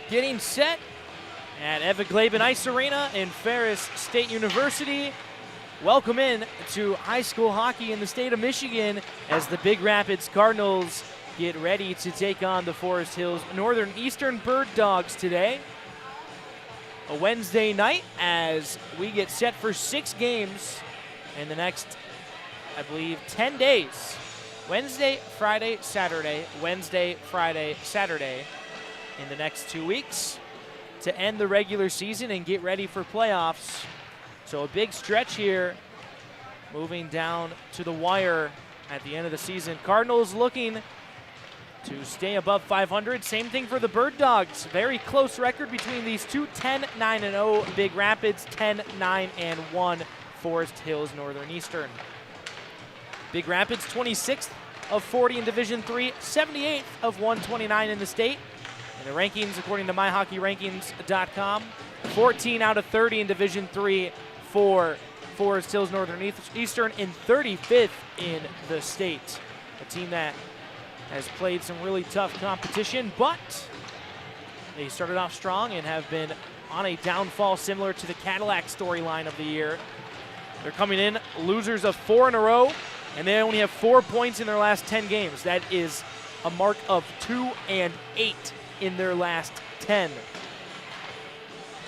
getting set at Evan-Glaben Ice Arena in Ferris State University. Welcome in to high school hockey in the state of Michigan as the Big Rapids Cardinals get ready to take on the Forest Hills Northern Eastern Bird Dogs today. A Wednesday night as we get set for 6 games in the next, I believe, 10 days. Wednesday, Friday, Saturday, Wednesday, Friday, Saturday in the next 2 weeks to end the regular season and get ready for playoffs. So a big stretch here, moving down to the wire at the end of the season. Cardinals looking to stay above 500. Same thing for the Bird Dogs. Very close record between these two. 10-9-0 Big Rapids, 10-9-1 Forest Hills Northern Eastern. Big Rapids 26th of 40 in Division III, 78th of 129 in the state. In the rankings, according to myhockeyrankings.com, 14 out of 30 in Division III for Forest Hills Northern Eastern, and 35th in the state. A team that has played some really tough competition, but they started off strong and have been on a downfall similar to the Cadillac storyline of the year. They're coming in losers of 4 in a row, and they only have 4 points in their last 10 games. That is a mark of 2-8 in their last 10.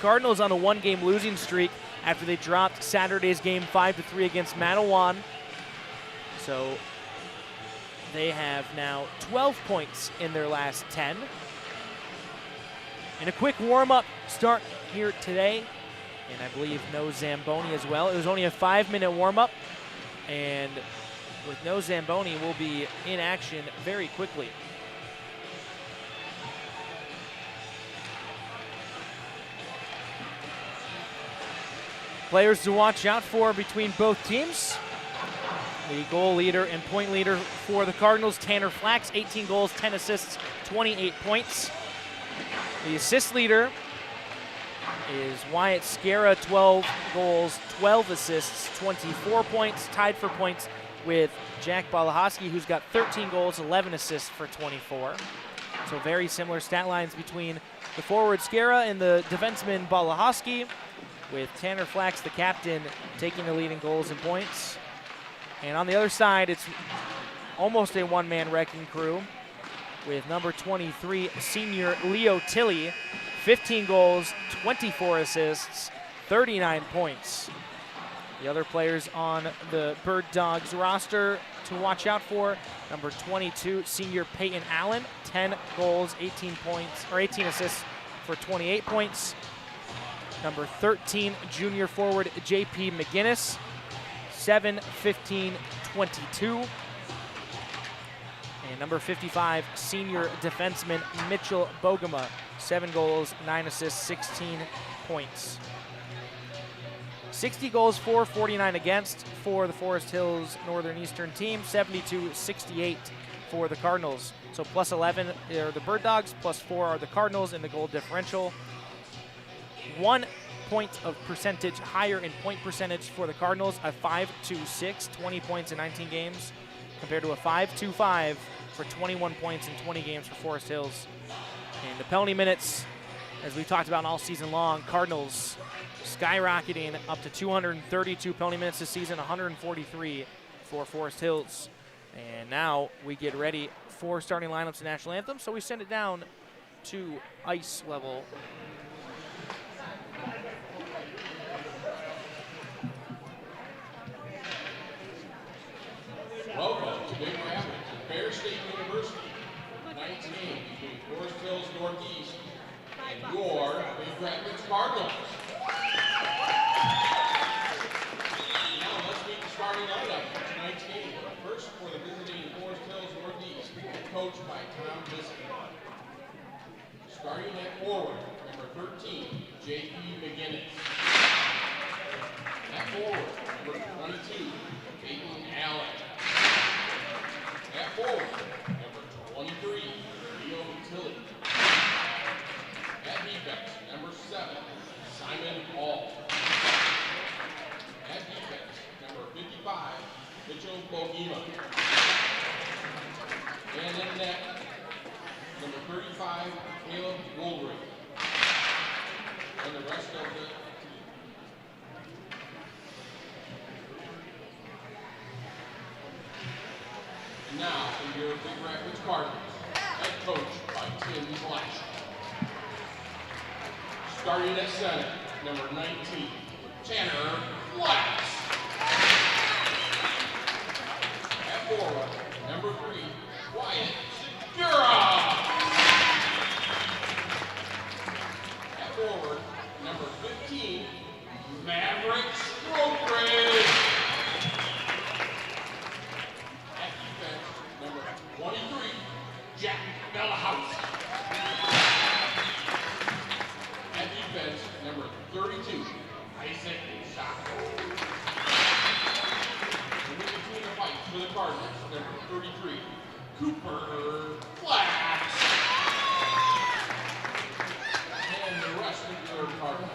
Cardinals on a 1-game losing streak after they dropped Saturday's game 5-3 against Manawan. So they have now 12 points in their last 10. And a quick warm-up start here today. And I believe no Zamboni as well. It was only a 5-minute warm-up. And with no Zamboni, we'll be in action very quickly. Players to watch out for between both teams. The goal leader and point leader for the Cardinals, Tanner Flax, 18 goals, 10 assists, 28 points. The assist leader is Wyatt Scara, 12 goals, 12 assists, 24 points, tied for points with Jack Balahowski, who's got 13 goals, 11 assists for 24. So very similar stat lines between the forward Scara and the defenseman Balahowski, with Tanner Flax, the captain, taking the lead in goals and points. And on the other side, it's almost a one-man wrecking crew with number 23, senior Leo Tilley, 15 goals, 24 assists, 39 points. The other players on the Bird Dogs roster to watch out for: number 22, senior Peyton Allen, 10 goals, 18 points, or 18 assists for 28 points. Number 13, junior forward JP McGinnis, 7, 15, 22. And number 55, senior defenseman Mitchell Bogema, 7 goals, 9 assists, 16 points. 60 goals for, 49 against for the Forest Hills Northern Eastern team, 72-68 for the Cardinals. So plus 11 are the Bird Dogs, plus 4 are the Cardinals in the goal differential. 1 point of percentage higher in point percentage for the Cardinals, a 5-2-6, 20 points in 19 games, compared to a 5-2-5 for 21 points in 20 games for Forest Hills. And the penalty minutes, as we talked about all season long, Cardinals skyrocketing up to 232 penalty minutes this season, 143 for Forest Hills. And now we get ready for starting lineups and national anthem, so we send it down to ice level. Welcome to Big Rapids at Ferris State University. Tonight's game between Forest Hills Northeast and your Big Rapids Cardinals. Now let's meet the starting lineup for tonight's game. First for the visiting Forest Hills Northeast, coached by Tom Biskey. Starting at forward, number 13, J.P. McGinnis. At forward, number 22, Peyton Allen. At forward, number 23, Leo Tilley. At defense, number 7, Simon Hall. At defense, number 55, Mitchell Bogema. And in net, number 35, Caleb Goldring. and the rest of the team. And now, from your Big Rapids Cardinals, head coach by Tim Blash. Starting at center, number 19, Tanner Flax. At forward, number 3, Wyatt Segura. At forward, number 15, Maverick Strokridge. At defense, number 23, Jack Bellahouse. At defense, number 32, Isaac Sacco. And we continue to fight for the Cardinals, number 33, Cooper Flax. And the rest of your Cardinals.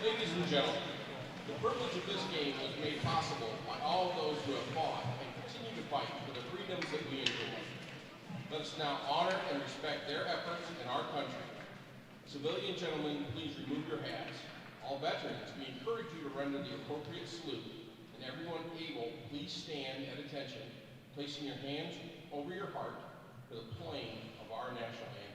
Ladies and gentlemen, the privilege of this game was made possible by all those who have fought and continue to fight for the freedoms that we enjoy. Let us now honor and respect their efforts in our country. Civilian gentlemen, please remove your hats. All veterans, we encourage you to render the appropriate salute. And everyone able, please stand at attention, placing your hands over your heart for the playing of our national anthem.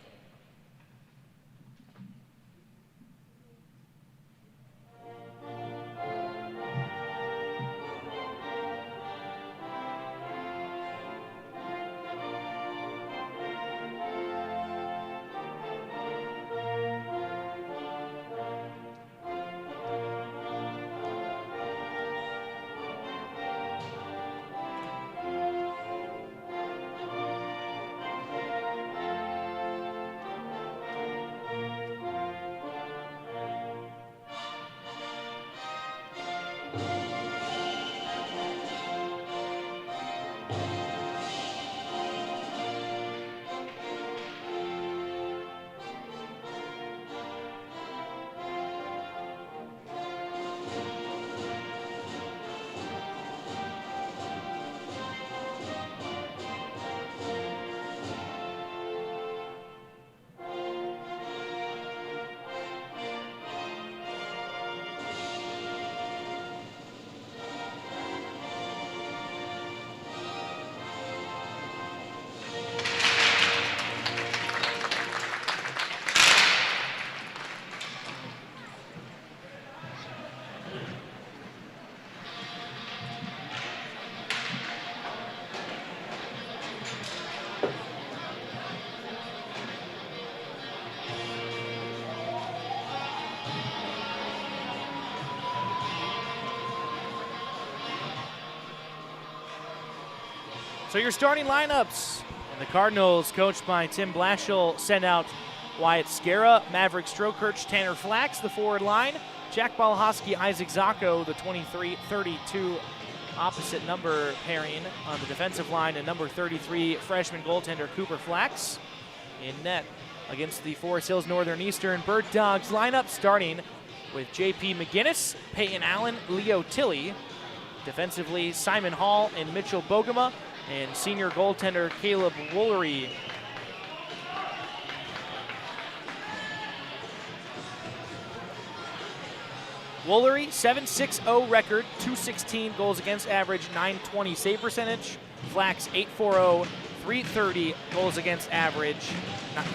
So your starting lineups, and the Cardinals, coached by Tim Blashill, send out Wyatt Segura, Maverick Strokridge, Tanner Flax, the forward line, Jack Balahowski, Isaac Zacco, the 23-32 opposite number pairing on the defensive line, and number 33 freshman goaltender Cooper Flax in net against the Forest Hills Northern Eastern Bird Dogs lineup, starting with J.P. McGinnis, Peyton Allen, Leo Tilley. Defensively, Simon Hall and Mitchell Bogema, and senior goaltender Caleb Woolery. Woolery, 7.60 record, 216 goals against average, 920 save percentage. Flax, 8.40, 330 goals against average,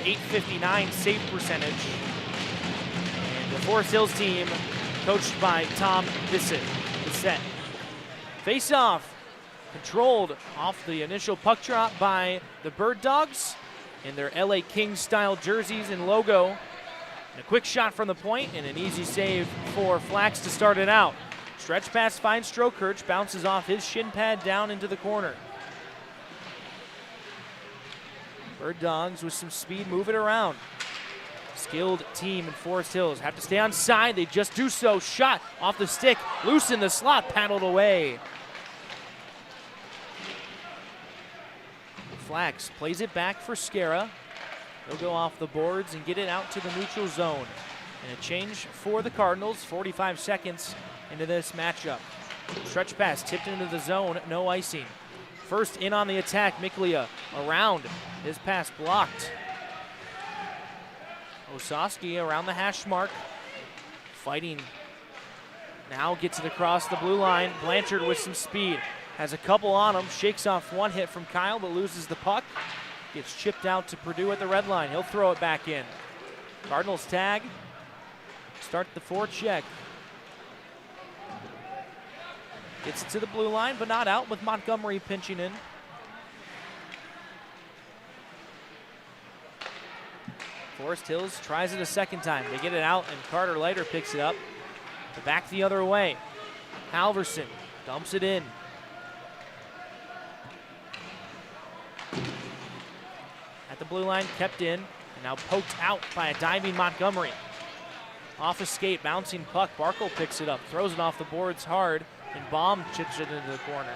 859 save percentage. And the Forest Hills team, coached by Tom Bissett. Face-off, controlled off the initial puck drop by the Bird Dogs in their LA Kings style jerseys and logo. And a quick shot from the point and an easy save for Flax to start it out. Stretch pass finds Strokridge, bounces off his shin pad down into the corner. Bird Dogs with some speed, move it around. Skilled team in Forest Hills have to stay on side. They just do so. Shot off the stick, loose in the slot, paddled away. Flax plays it back for Segura. He'll go off the boards and get it out to the neutral zone. And a change for the Cardinals, 45 seconds into this matchup. Stretch pass tipped into the zone, no icing. First in on the attack, Miklia around. His pass blocked Ossowski around the hash mark, fighting. Now gets it across the blue line. Blanchard with some speed. Has a couple on him, shakes off one hit from Kyle, but loses the puck. Gets chipped out to Purdue at the red line. He'll throw it back in. Cardinals tag. Start the forecheck. Gets it to the blue line, but not out, with Montgomery pinching in. Forest Hills tries it a second time. They get it out, and Carter Leiter picks it up. Back the other way. Halverson dumps it in. At the blue line, kept in, and now poked out by a diving Montgomery. Off a skate, bouncing puck. Barkle picks it up, throws it off the boards hard, and Baum chips it into the corner.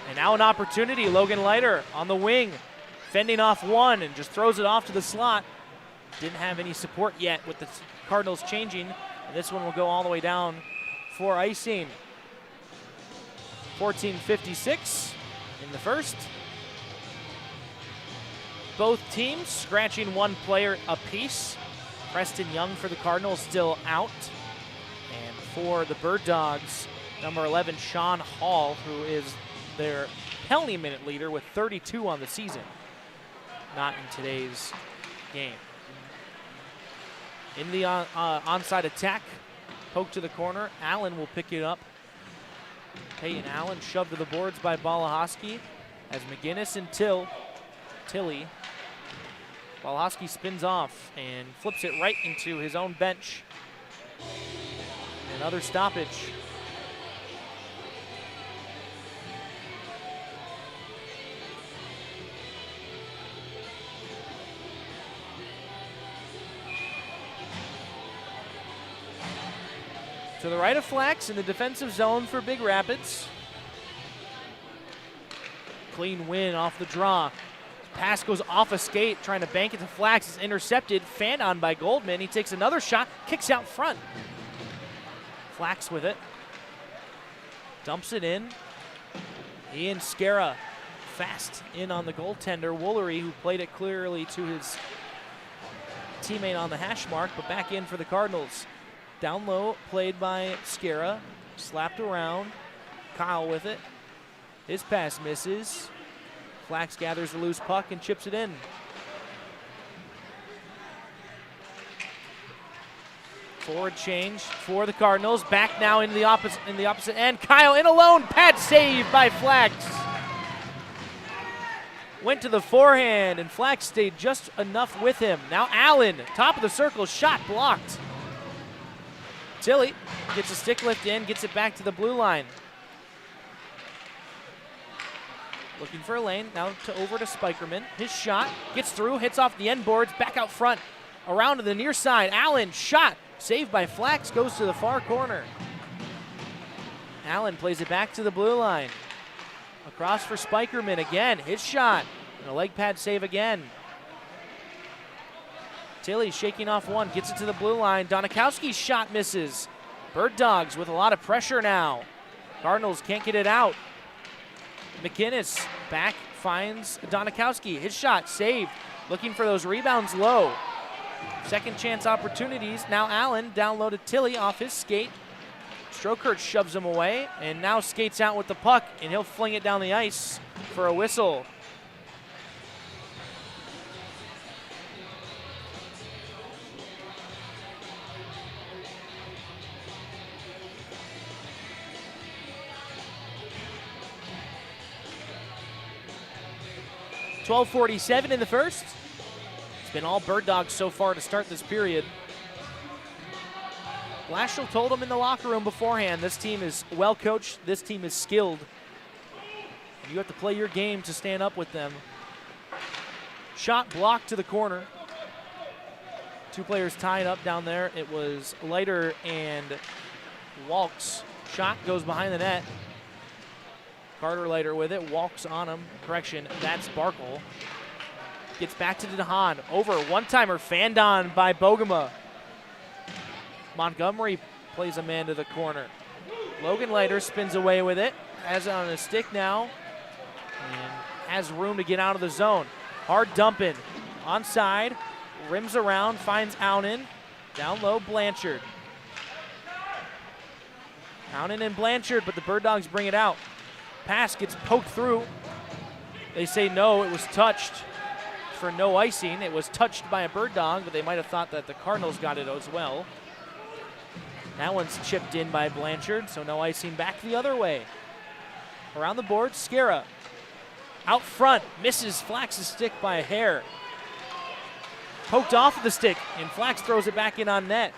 And now an opportunity. Logan Leiter on the wing, fending off one, and just throws it off to the slot. Didn't have any support yet with the Cardinals changing. And this one will go all the way down for icing. 14:56 in the first. Both teams scratching one player apiece. Preston Young for the Cardinals still out. And for the Bird Dogs, number 11, Sean Hall, who is their penalty minute leader with 32 on the season. Not in today's game. In the onside attack, poke to the corner. Allen will pick it up. Peyton Allen shoved to the boards by Balahoski as McGinnis and Tilly. Balahoski spins off and flips it right into his own bench. Another stoppage. To the right of Flax in the defensive zone for Big Rapids. Clean win off the draw. Pass goes off a skate, trying to bank it to Flax. It's intercepted, fanned on by Goldman. He takes another shot, kicks out front. Flax with it. Dumps it in. Ian Scara fast in on the goaltender, Woolery, who played it clearly to his teammate on the hash mark, but back in for the Cardinals. Down low, played by Scara, slapped around. Kyle with it. His pass misses. Flax gathers the loose puck and chips it in. Forward change for the Cardinals. Back now in the opposite end. Kyle in alone. Pad save by Flax. Went to the forehand, and Flax stayed just enough with him. Now Allen, top of the circle, shot blocked. Tilly gets a stick lift in, gets it back to the blue line. Looking for a lane, now over to Spikerman. His shot, gets through, hits off the end boards, back out front. Around to the near side, Allen, shot, saved by Flax, goes to the far corner. Allen plays it back to the blue line. Across for Spikerman again, his shot, and a leg pad save again. Tilly shaking off one, gets it to the blue line. Donikowski's shot misses. Bird Dogs with a lot of pressure now. Cardinals can't get it out. McInnes back, finds Donikowski. His shot saved. Looking for those rebounds low. Second chance opportunities. Now Allen down low to Tilly off his skate. Strokert shoves him away and now skates out with the puck, and he'll fling it down the ice for a whistle. .12:47 in the first. It's been all Bird Dogs so far to start this period. Blashill told him in the locker room beforehand, this team is well coached, this team is skilled. You have to play your game to stand up with them. Shot blocked to the corner. Two players tied up down there. It was Leiter and Walks. Shot goes behind the net. Carter Leiter with it, walks on him. Correction, that's Barkle. Gets back to DeHaan. Over, one-timer, fanned on by Bogema. Montgomery plays a man to the corner. Logan Leiter spins away with it. Has it on his stick now. And has room to get out of the zone. Hard dumping, onside, rims around, finds Aunin. Down low, Blanchard. Aunin and Blanchard, but the Bird Dogs bring it out. Pass gets poked through. They say no, it was touched for no icing. It was touched by a Bird Dog, but they might have thought that the Cardinals got it as well. That one's chipped in by Blanchard, so no icing back the other way. Around the board, Scara. Out front, misses Flax's stick by a hair. Poked off of the stick, and Flax throws it back in on net.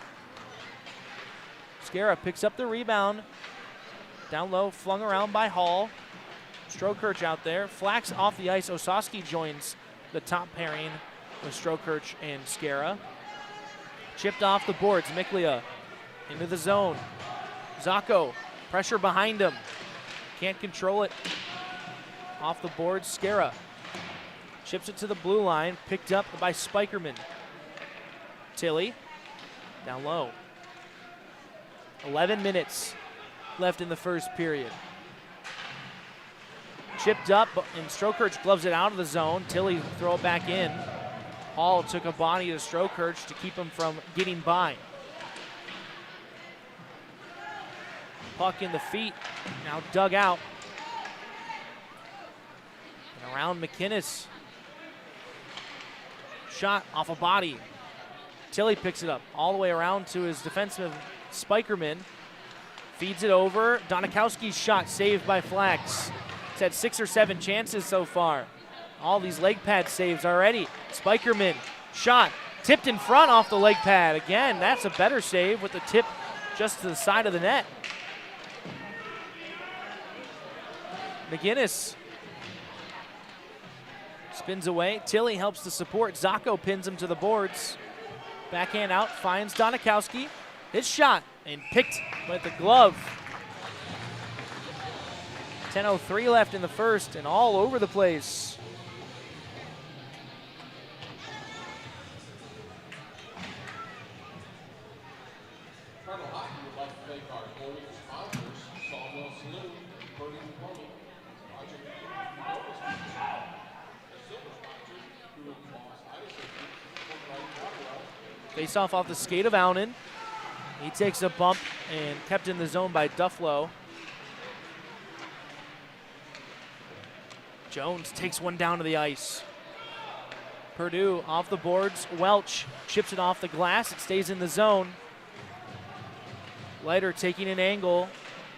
Scara picks up the rebound. Down low, flung around by Hall. Strokirch out there. Flax off the ice. Ossowski joins the top pairing with Strokirch and Scara. Chipped off the boards. Miklia into the zone. Zacco, pressure behind him. Can't control it. Off the board, Scara. Chips it to the blue line, picked up by Spikerman. Tilly, down low. 11 minutes left in the first period. Chipped up, and Strokirch gloves it out of the zone. Tilly throw it back in. Hall took a body to Strokirch to keep him from getting by. Puck in the feet, now dug out. And around McInnes. Shot off a body. Tilly picks it up all the way around to his defenseman, Spikerman. Feeds it over. Donikowski's shot saved by Flax. He's had 6 or 7 chances so far. All these leg pad saves already. Spikerman, shot, tipped in front off the leg pad. Again, that's a better save with the tip just to the side of the net. McInnes spins away. Tilly helps to support. Zacco pins him to the boards. Backhand out, finds Donikowski. His shot, and picked with the glove. 10:03 left in the first, and all over the place. Cardinal Hockey would like to thank our loyal sponsors, Sawmill Saloon, Birding and Plumbing, Project Novus, the Silver sponsors, who have lost Idison, Face off the skate of Aunin. He takes a bump and kept in the zone by Dufflo. Jones takes one down to the ice. Purdue off the boards. Welch chips it off the glass. It stays in the zone. Leiter taking an angle.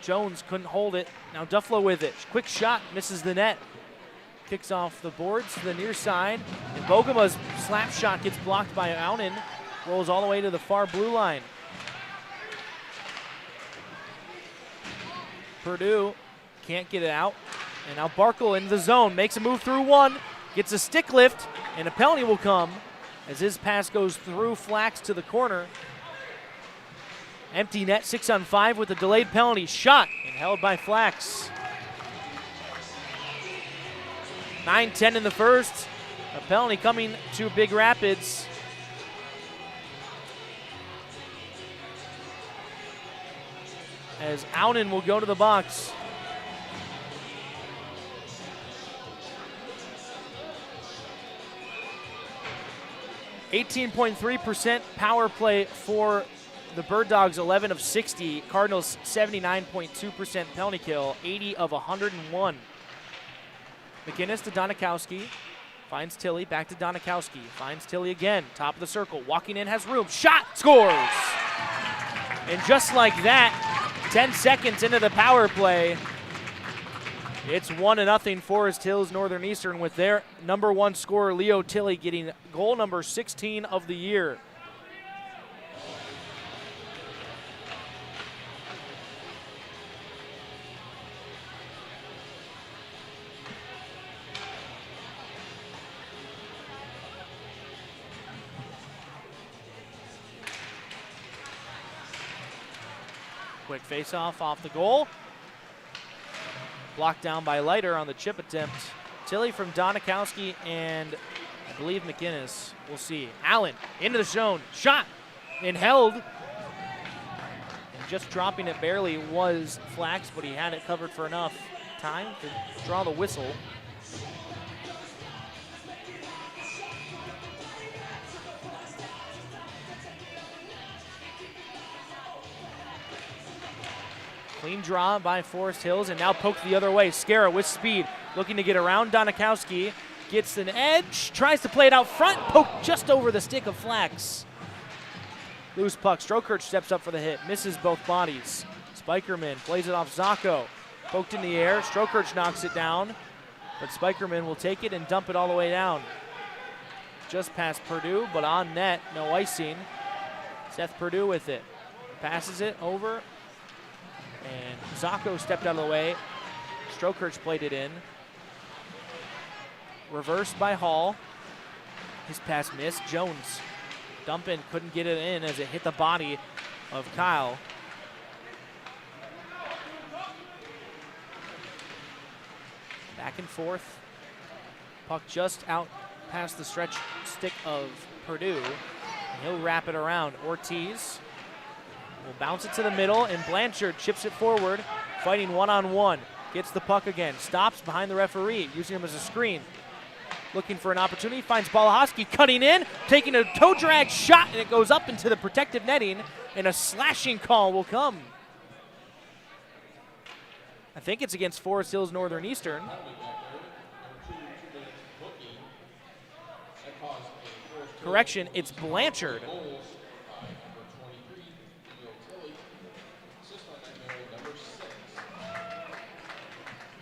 Jones couldn't hold it. Now Dufflo with it. Quick shot, misses the net. Kicks off the boards to the near side. And Bogema's slap shot gets blocked by Aunin. Rolls all the way to the far blue line. Purdue can't get it out. And now Barkle in the zone, makes a move through one, gets a stick lift, and a penalty will come as his pass goes through Flax to the corner. Empty net, 6-on-5 with a delayed penalty. Shot and held by Flax. 9-10 in the first. A penalty coming to Big Rapids. As Aunin will go to the box. .3% power play for the Bird Dogs, 11 of 60. Cardinals, 79.2% penalty kill, 80 of 101. McInnes to Donikowski. Finds Tilly, back to Donikowski. Finds Tilly again, top of the circle. Walking in, has room. Shot, scores! And just like that, 10 seconds into the power play, it's 1-0 Forest Hills Northern Eastern with their number 1 scorer, Leo Tilly, getting goal number 16 of the year. Quick face-off off the goal. Blocked down by Leiter on the chip attempt. Tilly from Donikowski and I believe McInnes. We'll see. Allen into the zone. Shot and held. And just dropping it barely was Flax, but he had it covered for enough time to draw the whistle. Clean draw by Forest Hills, and now poked the other way. Scara with speed, looking to get around Donikowski. Gets an edge, tries to play it out front, poked just over the stick of Flax. Loose puck, Strokirch steps up for the hit, misses both bodies. Spikerman plays it off Zacco. Poked in the air, Strokirch knocks it down, but Spikerman will take it and dump it all the way down. Just past Purdue, but on net, no icing. Seth Purdue with it. Passes it over, and Zacco stepped out of the way. Strokirch played it in. Reversed by Hall. His pass missed. Jones dumping, couldn't get it in as it hit the body of Kyle. Back and forth. Puck just out past the stretch stick of Purdue. And he'll wrap it around. Ortiz will bounce it to the middle, and Blanchard chips it forward, fighting one-on-one. Gets the puck again. Stops behind the referee, using him as a screen. Looking for an opportunity, finds Balahoski cutting in, taking a toe drag shot, and it goes up into the protective netting, and a slashing call will come. I think it's against Forest Hills Northern Eastern. Correction, it's Blanchard.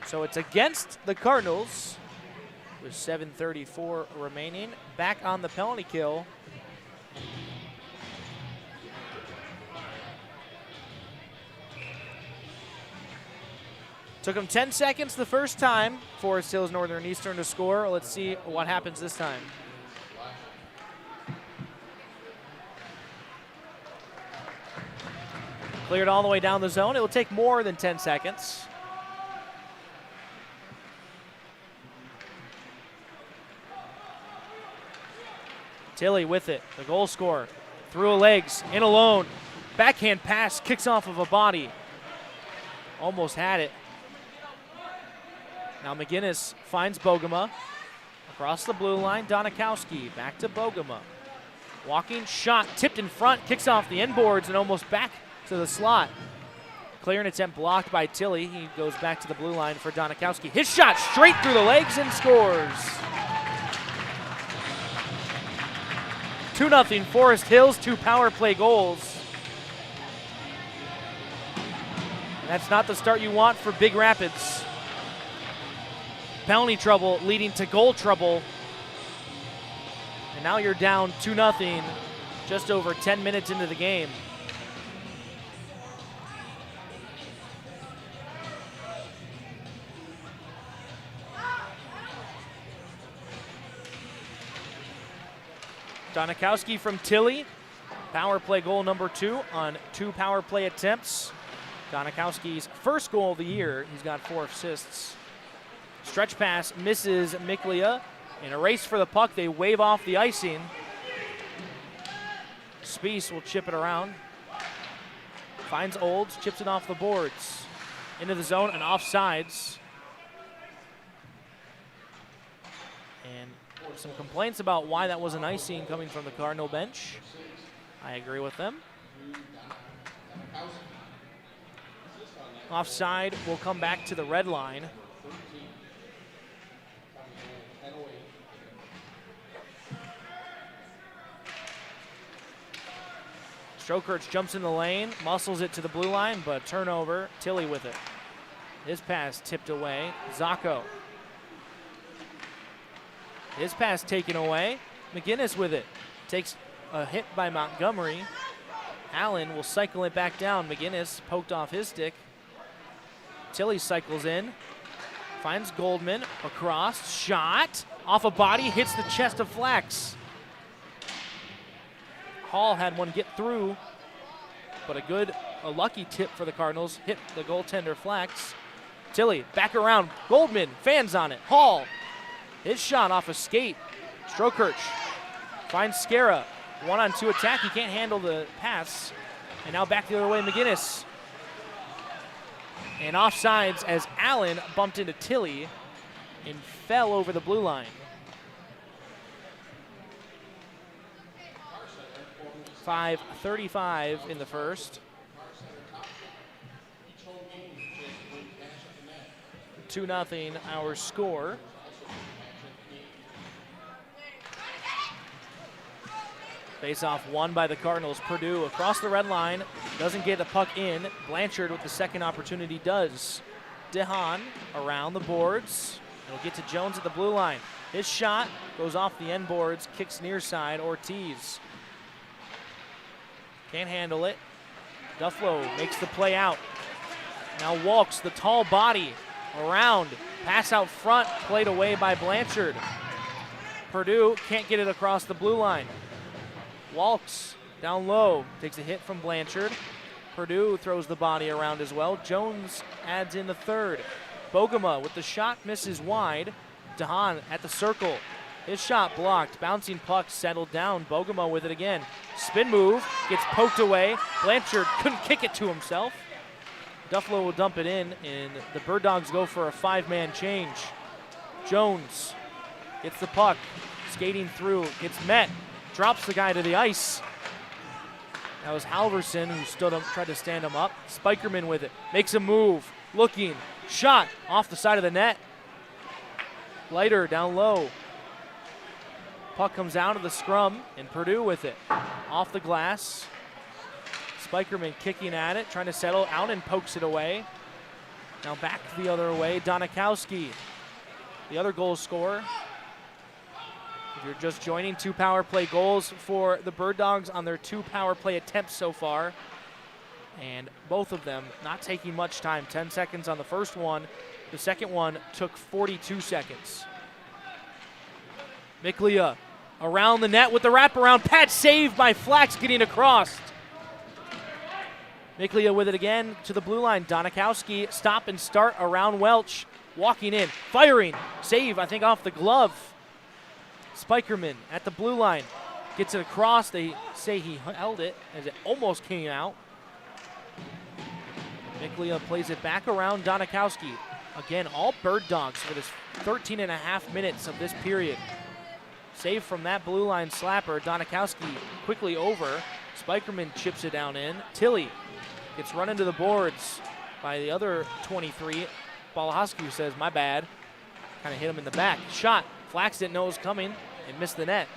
So it's against the Cardinals with 7:34 remaining. Back on the penalty kill. Took him 10 seconds the first time, Forest Hills Northern Eastern to score. Let's see what happens this time. Cleared all the way down the zone. It will take more than 10 seconds. Tilly with it, the goal scorer. Through legs, in alone. Backhand pass, kicks off of a body. Almost had it. Now McGinnis finds Bogema. Across the blue line, Donikowski. Back to Bogema. Walking shot, tipped in front, kicks off the end boards and almost back to the slot. Clearing attempt blocked by Tilly. He goes back to the blue line for Donikowski. His shot straight through the legs and scores. 2-0 Forest Hills, 2 power play goals. That's not the start you want for Big Rapids. Penalty trouble leading to goal trouble. And now you're down 2-0 just over 10 minutes into the game. Donikowski from Tilly, power play goal number 2 on 2 power play attempts. Donikowski's first goal of the year. He's got 4 assists. Stretch pass misses Miklia. In a race for the puck, they wave off the icing. Spies will chip it around. Finds Olds, chips it off the boards. Into the zone and offsides. And some complaints about why that was an icing coming from the Cardinal bench. I agree with them. Offside will come back to the red line. Strokirch jumps in the lane, muscles it to the blue line, but turnover. Tilly with it. His pass tipped away. Zacco. His pass taken away. McGinnis with it. Takes a hit by Montgomery. Allen will cycle it back down. McGinnis poked off his stick. Tilly cycles in. Finds Goldman. Across. Shot. Off a body. Hits the chest of Flax. Hall had one get through, but a lucky tip for the Cardinals. Hit the goaltender Flax. Tilly back around. Goldman. Fans on it. Hall. His shot off a skate. Strokirch finds Scara. 1-on-2 attack. He can't handle the pass. And now back the other way, McGinnis. And offsides as Allen bumped into Tilly and fell over the blue line. 5:35 in the first. 2-0 our score. Face-off won by the Cardinals. Purdue across the red line, doesn't get the puck in. Blanchard with the second opportunity does. DeHaan around the boards. It'll get to Jones at the blue line. His shot goes off the end boards, kicks near side. Ortiz can't handle it. Dufflo makes the play out. Now Walks, the tall body, around. Pass out front, played away by Blanchard. Purdue can't get it across the blue line. Walks down low, takes a hit from Blanchard. Purdue throws the body around as well. Jones adds in the third. Bogema with the shot, misses wide. DeHaan at the circle. His shot blocked. Bouncing puck settled down. Bogema with it again. Spin move, gets poked away. Blanchard couldn't kick it to himself. Dufflo will dump it in, and the Bird Dogs go for a 5-man change. Jones gets the puck, skating through, gets met, drops the guy to the ice. That was Halverson who stood up, tried to stand him up. Spikerman with it, makes a move, looking, shot off the side of the net. Leiter down low. Puck comes out of the scrum, and Purdue with it. Off the glass. Spikerman kicking at it, trying to settle. Allen pokes it away. Now back the other way. Donikowski, the other goal scorer. If you're just joining, 2 power play goals for the Bird Dogs on their 2 power play attempts so far. And both of them not taking much time. 10 seconds on the first one. The second one took 42 seconds. Miklia around the net with the wraparound. Pad saved by Flax getting across. Miklia with it again to the blue line. Donikowski stop and start around Welch. Walking in, firing. Save, I think, off the glove. Spikerman at the blue line. Gets it across. They say he held it as it almost came out. Miklia plays it back around Donikowski. Again, all Bird Dogs for this 13 and a half minutes of this period. Save from that blue line slapper. Donikowski quickly over. Spikerman chips it down in. Tilly gets run into the boards by the other 23. Balahowski says, my bad. Kind of hit him in the back. Shot. Flax didn't know it was coming and missed the net.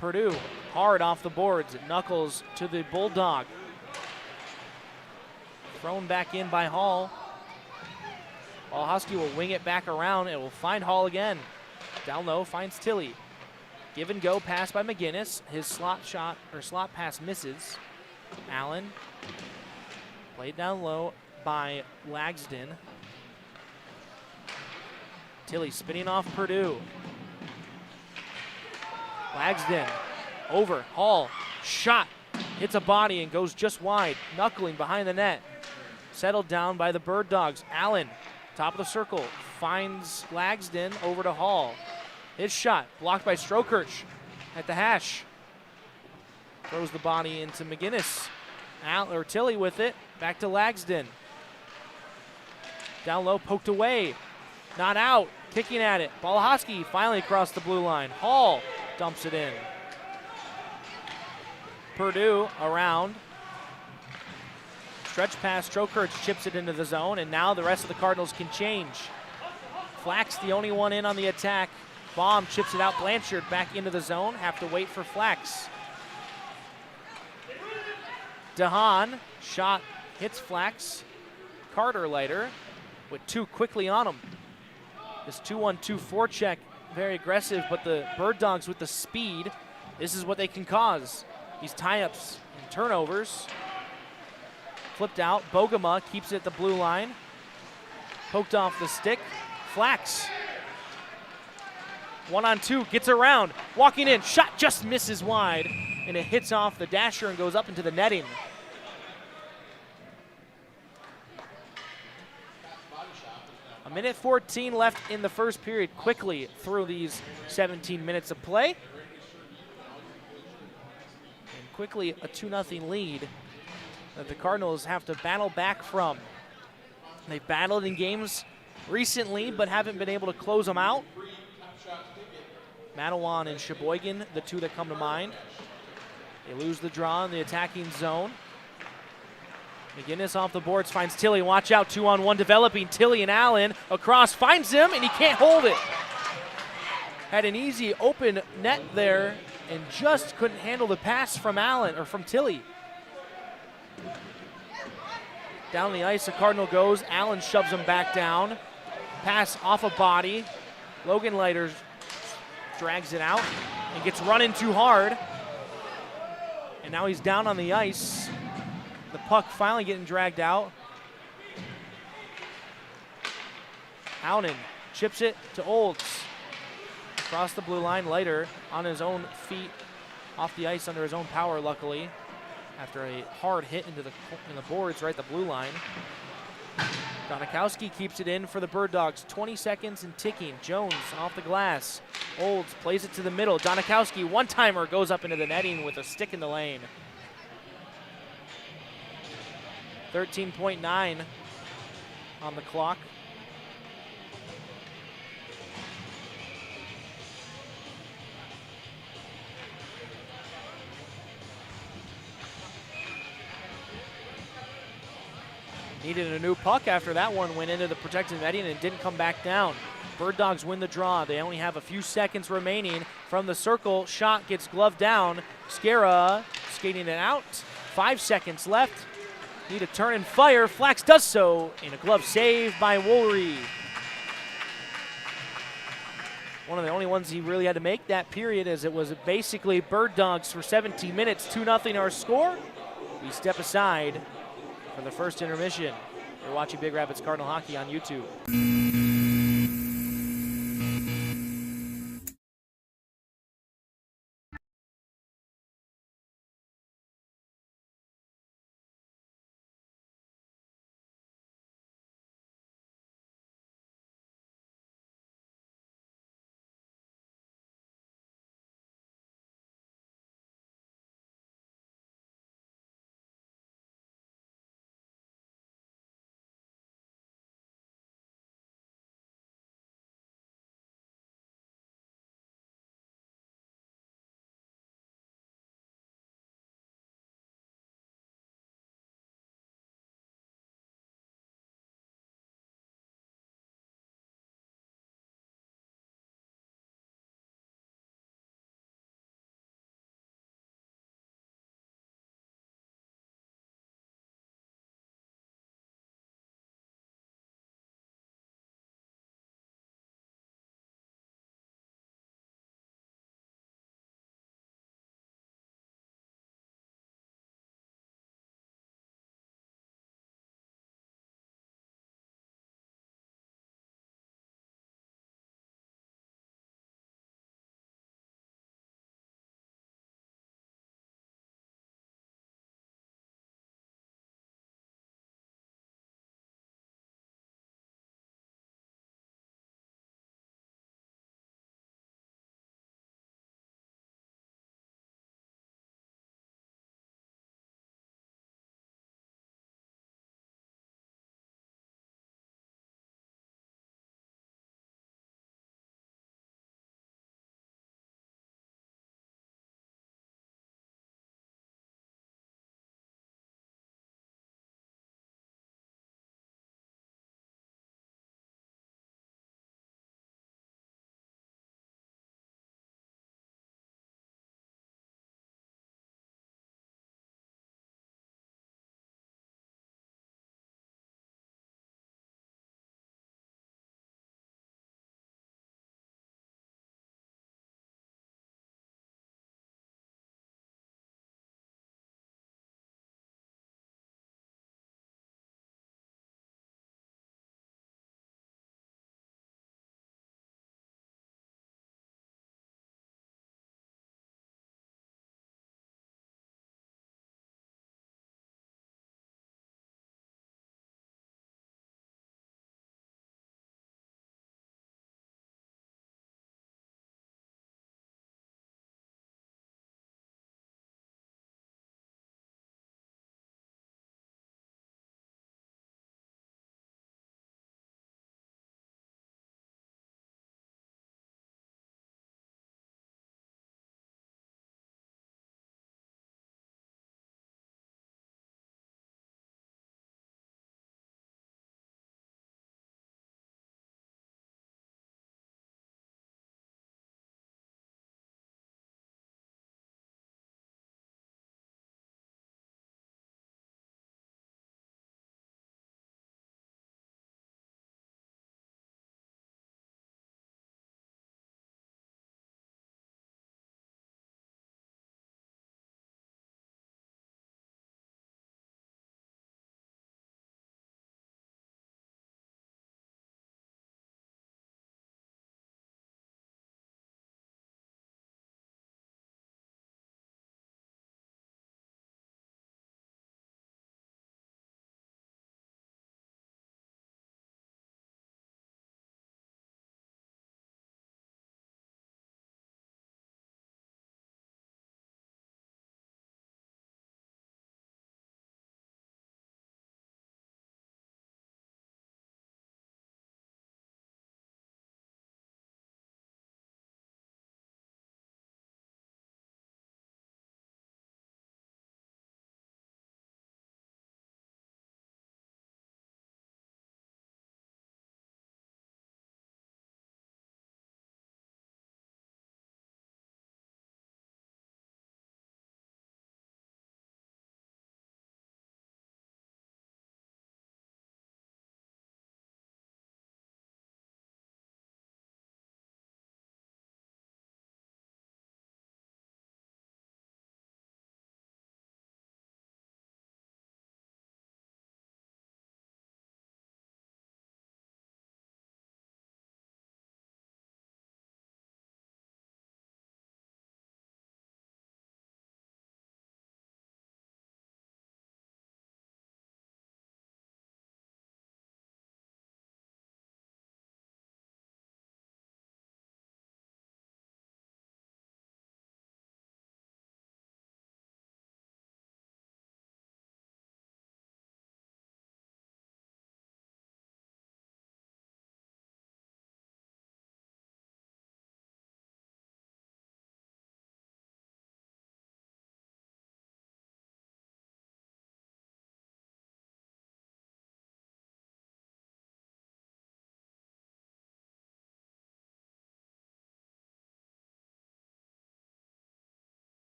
Purdue hard off the boards. Knuckles to the Bulldog. Thrown back in by Hall. Balahowski will wing it back around. It will find Hall again. Down low, finds Tilly. Give and go pass by McGinnis. His slot shot or slot pass misses. Allen played down low by Lagsden. Tilly spinning off Purdue. Lagsden over. Hall shot. Hits a body and goes just wide. Knuckling behind the net. Settled down by the Bird Dogs. Allen, top of the circle, finds Lagsden over to Hall. His shot blocked by Strokirch at the hash. Throws the body into McGinnis. Tilly with it. Back to Lagsden. Down low, poked away. Not out. Kicking at it. Balahowski finally across the blue line. Hall dumps it in. Purdue around. Stretch pass. Strokirch chips it into the zone, and now the rest of the Cardinals can change. Flax the only one in on the attack. Baum chips it out. Blanchard back into the zone. Have to wait for Flax. DeHaan, shot hits Flax. Carter Leiter with 2 quickly on him. This 2-1-2 forecheck, very aggressive, but the Bird Dogs with the speed, this is what they can cause. These tie-ups and turnovers. Flipped out. Bogema keeps it at the blue line. Poked off the stick. Flax. 1-on-2, gets around. Walking in, shot just misses wide, and it hits off the dasher and goes up into the netting. A minute 14 left in the first period. Quickly through these 17 minutes of play. And quickly a 2-0 lead that the Cardinals have to battle back from. They've battled in games recently, but haven't been able to close them out. Matawan and Sheboygan, the 2 that come to mind. They lose the draw in the attacking zone. McGinnis off the boards, finds Tilly. Watch out, 2-on-1 developing. Tilly and Allen across, finds him, and he can't hold it. Had an easy open net there and just couldn't handle the pass from Allen, or from Tilly. Down the ice, the Cardinal goes. Allen shoves him back down. Pass off a body. Logan Leiter drags it out and gets run in too hard. And now he's down on the ice. The puck finally getting dragged out. Allen chips it to Olds. Across the blue line, Leiter on his own feet, off the ice under his own power, luckily, after a hard hit in the boards right at the blue line. Donikowski keeps it in for the Bird Dogs. 20 seconds and ticking. Jones off the glass. Olds plays it to the middle. Donikowski, one-timer, goes up into the netting with a stick in the lane. 13.9 on the clock. Needed a new puck after that one went into the protected netting and didn't come back down. Bird Dogs win the draw. They only have a few seconds remaining from the circle. Shot gets gloved down. Scara skating it out. 5 seconds left. Need a turn and fire. Flax does so in a glove save by Woolery. One of the only ones he really had to make that period, as it was basically Bird Dogs for 17 minutes. 2-0 our score. We step aside for the first intermission. You're watching Big Rapids Cardinal Hockey on YouTube.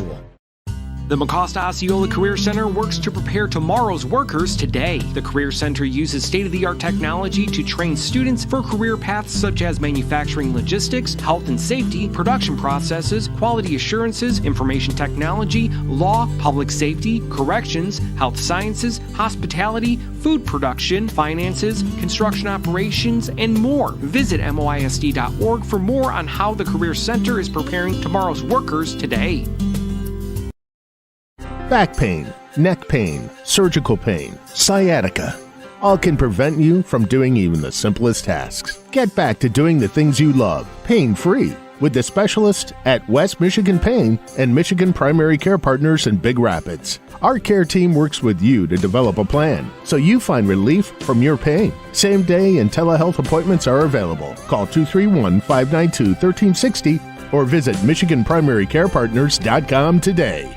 schedule. The Mecosta Osceola Career Center works to prepare tomorrow's workers today. The Career Center uses state-of-the-art technology to train students for career paths such as manufacturing logistics, health and safety, production processes, quality assurances, information technology, law, public safety, corrections, health sciences, hospitality, food production, finances, construction operations, and more. Visit moisd.org for more on how the Career Center is preparing tomorrow's workers today. Back pain, neck pain, surgical pain, sciatica. All can prevent you from doing even the simplest tasks. Get back to doing the things you love, pain-free, with the specialists at West Michigan Pain and Michigan Primary Care Partners in Big Rapids. Our care team works with you to develop a plan so you find relief from your pain. Same day and telehealth appointments are available. Call 231-592-1360 or visit MichiganPrimaryCarePartners.com today.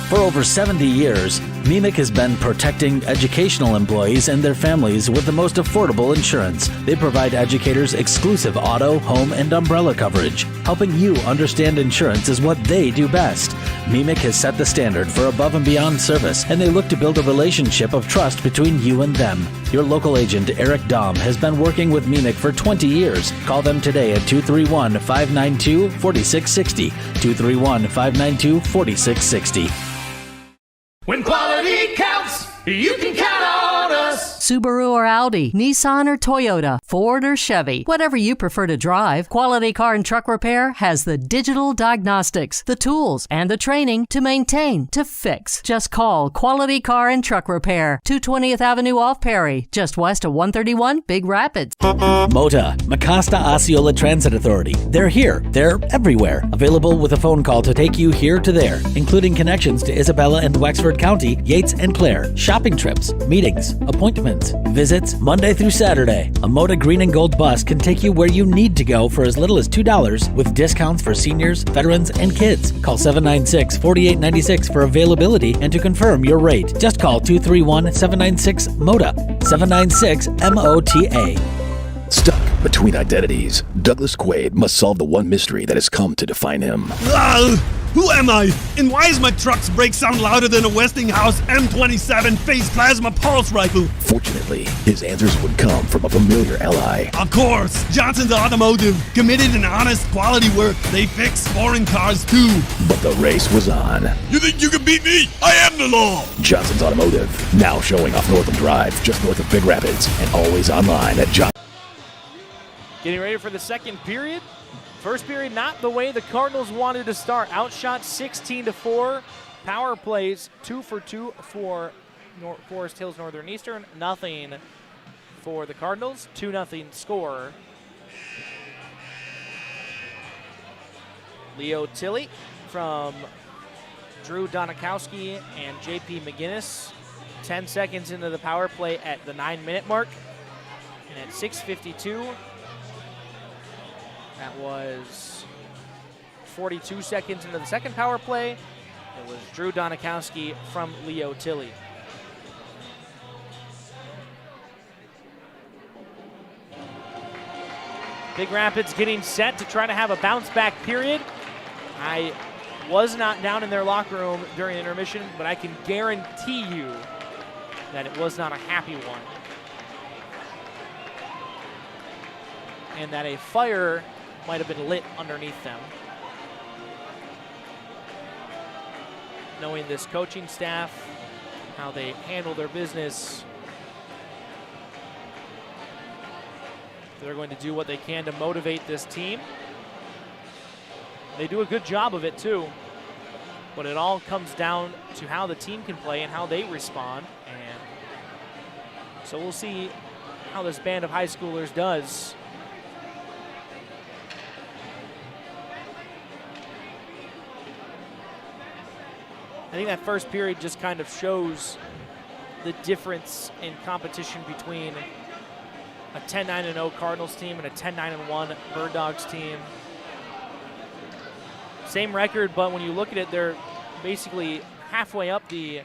For over 70 years, MEMIC has been protecting educational employees and their families with the most affordable insurance. They provide educators exclusive auto, home, and umbrella coverage. Helping you understand insurance is what they do best. MEMIC has set the standard for above and beyond service, and they look to build a relationship of trust between you and them. Your local agent, Eric Dahm, has been working with MEMIC for 20 years. Call them today at 231-592-4660. 231-592-4660. When quality counts, you can count on us. Subaru or Audi, Nissan or Toyota, Ford or Chevy, whatever you prefer to drive, Quality Car and Truck Repair has the digital diagnostics, the tools, and the training to maintain, to fix. Just call Quality Car and Truck Repair, 220th Avenue off Perry, just west of 131 Big Rapids. MOTA, Mecosta Osceola Transit Authority. They're here. They're everywhere. Available with a phone call to take you here to there, including connections to Isabella and Wexford County, Yates and Clare, shopping trips, meetings, appointments, visits, Monday through Saturday. A MOTA green and gold bus can take you where you need to go for as little as $2 with discounts for seniors, veterans, and kids. Call 796-4896 for availability and to confirm your rate. Just call 231-796-MOTA, 796-MOTA. Stuck between identities, Douglas Quaid must solve the one mystery that has come to define him. Who am I? And why is my truck's brakes sound louder than a Westinghouse M27 phase plasma pulse rifle? Fortunately, his answers would come from a familiar ally. Of course, Johnson's Automotive. Committed and honest quality work. They fix foreign cars too. But the race was on. You think you can beat me? I am the law. Johnson's Automotive, now showing off Northam Drive, just north of Big Rapids, and always online at John. Getting ready for the second period. First period, not the way the Cardinals wanted to start. Outshot 16-4. Power plays 2 for 2 for Forest Hills Northern Eastern. Nothing for the Cardinals. 2-0 score. Leo Tilley from Drew Donikowski and JP McGinnis. 10 seconds into the power play at the 9-minute mark. And at 6:52, that was 42 seconds into the second power play. It was Drew Donikowski from Leo Tilley. Big Rapids getting set to try to have a bounce back period. I was not down in their locker room during intermission, but I can guarantee you that it was not a happy one. And that a fire might have been lit underneath them. Knowing this coaching staff, how they handle their business, they're going to do what they can to motivate this team. They do a good job of it too, but it all comes down to how the team can play and how they respond. And so we'll see how this band of high schoolers does. I think that first period just kind of shows the difference in competition between a 10-9-0 Cardinals team and a 10-9-1 Bird Dogs team. Same record, but when you look at it, they're basically halfway up the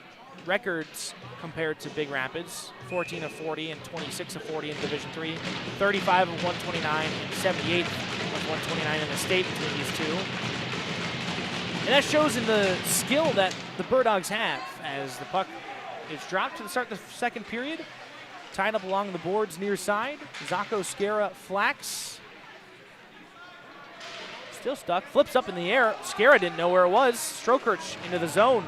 records compared to Big Rapids. 14 of 40 and 26 of 40 in Division III. 35 of 129 and 78 of 129 in the state between these two. And that shows in the skill that the Bird Dogs have as the puck is dropped to start the second period. Tied up along the boards near side. Zacho, Skara, Flax. Still stuck, flips up in the air. Skara didn't know where it was. Strokirch into the zone.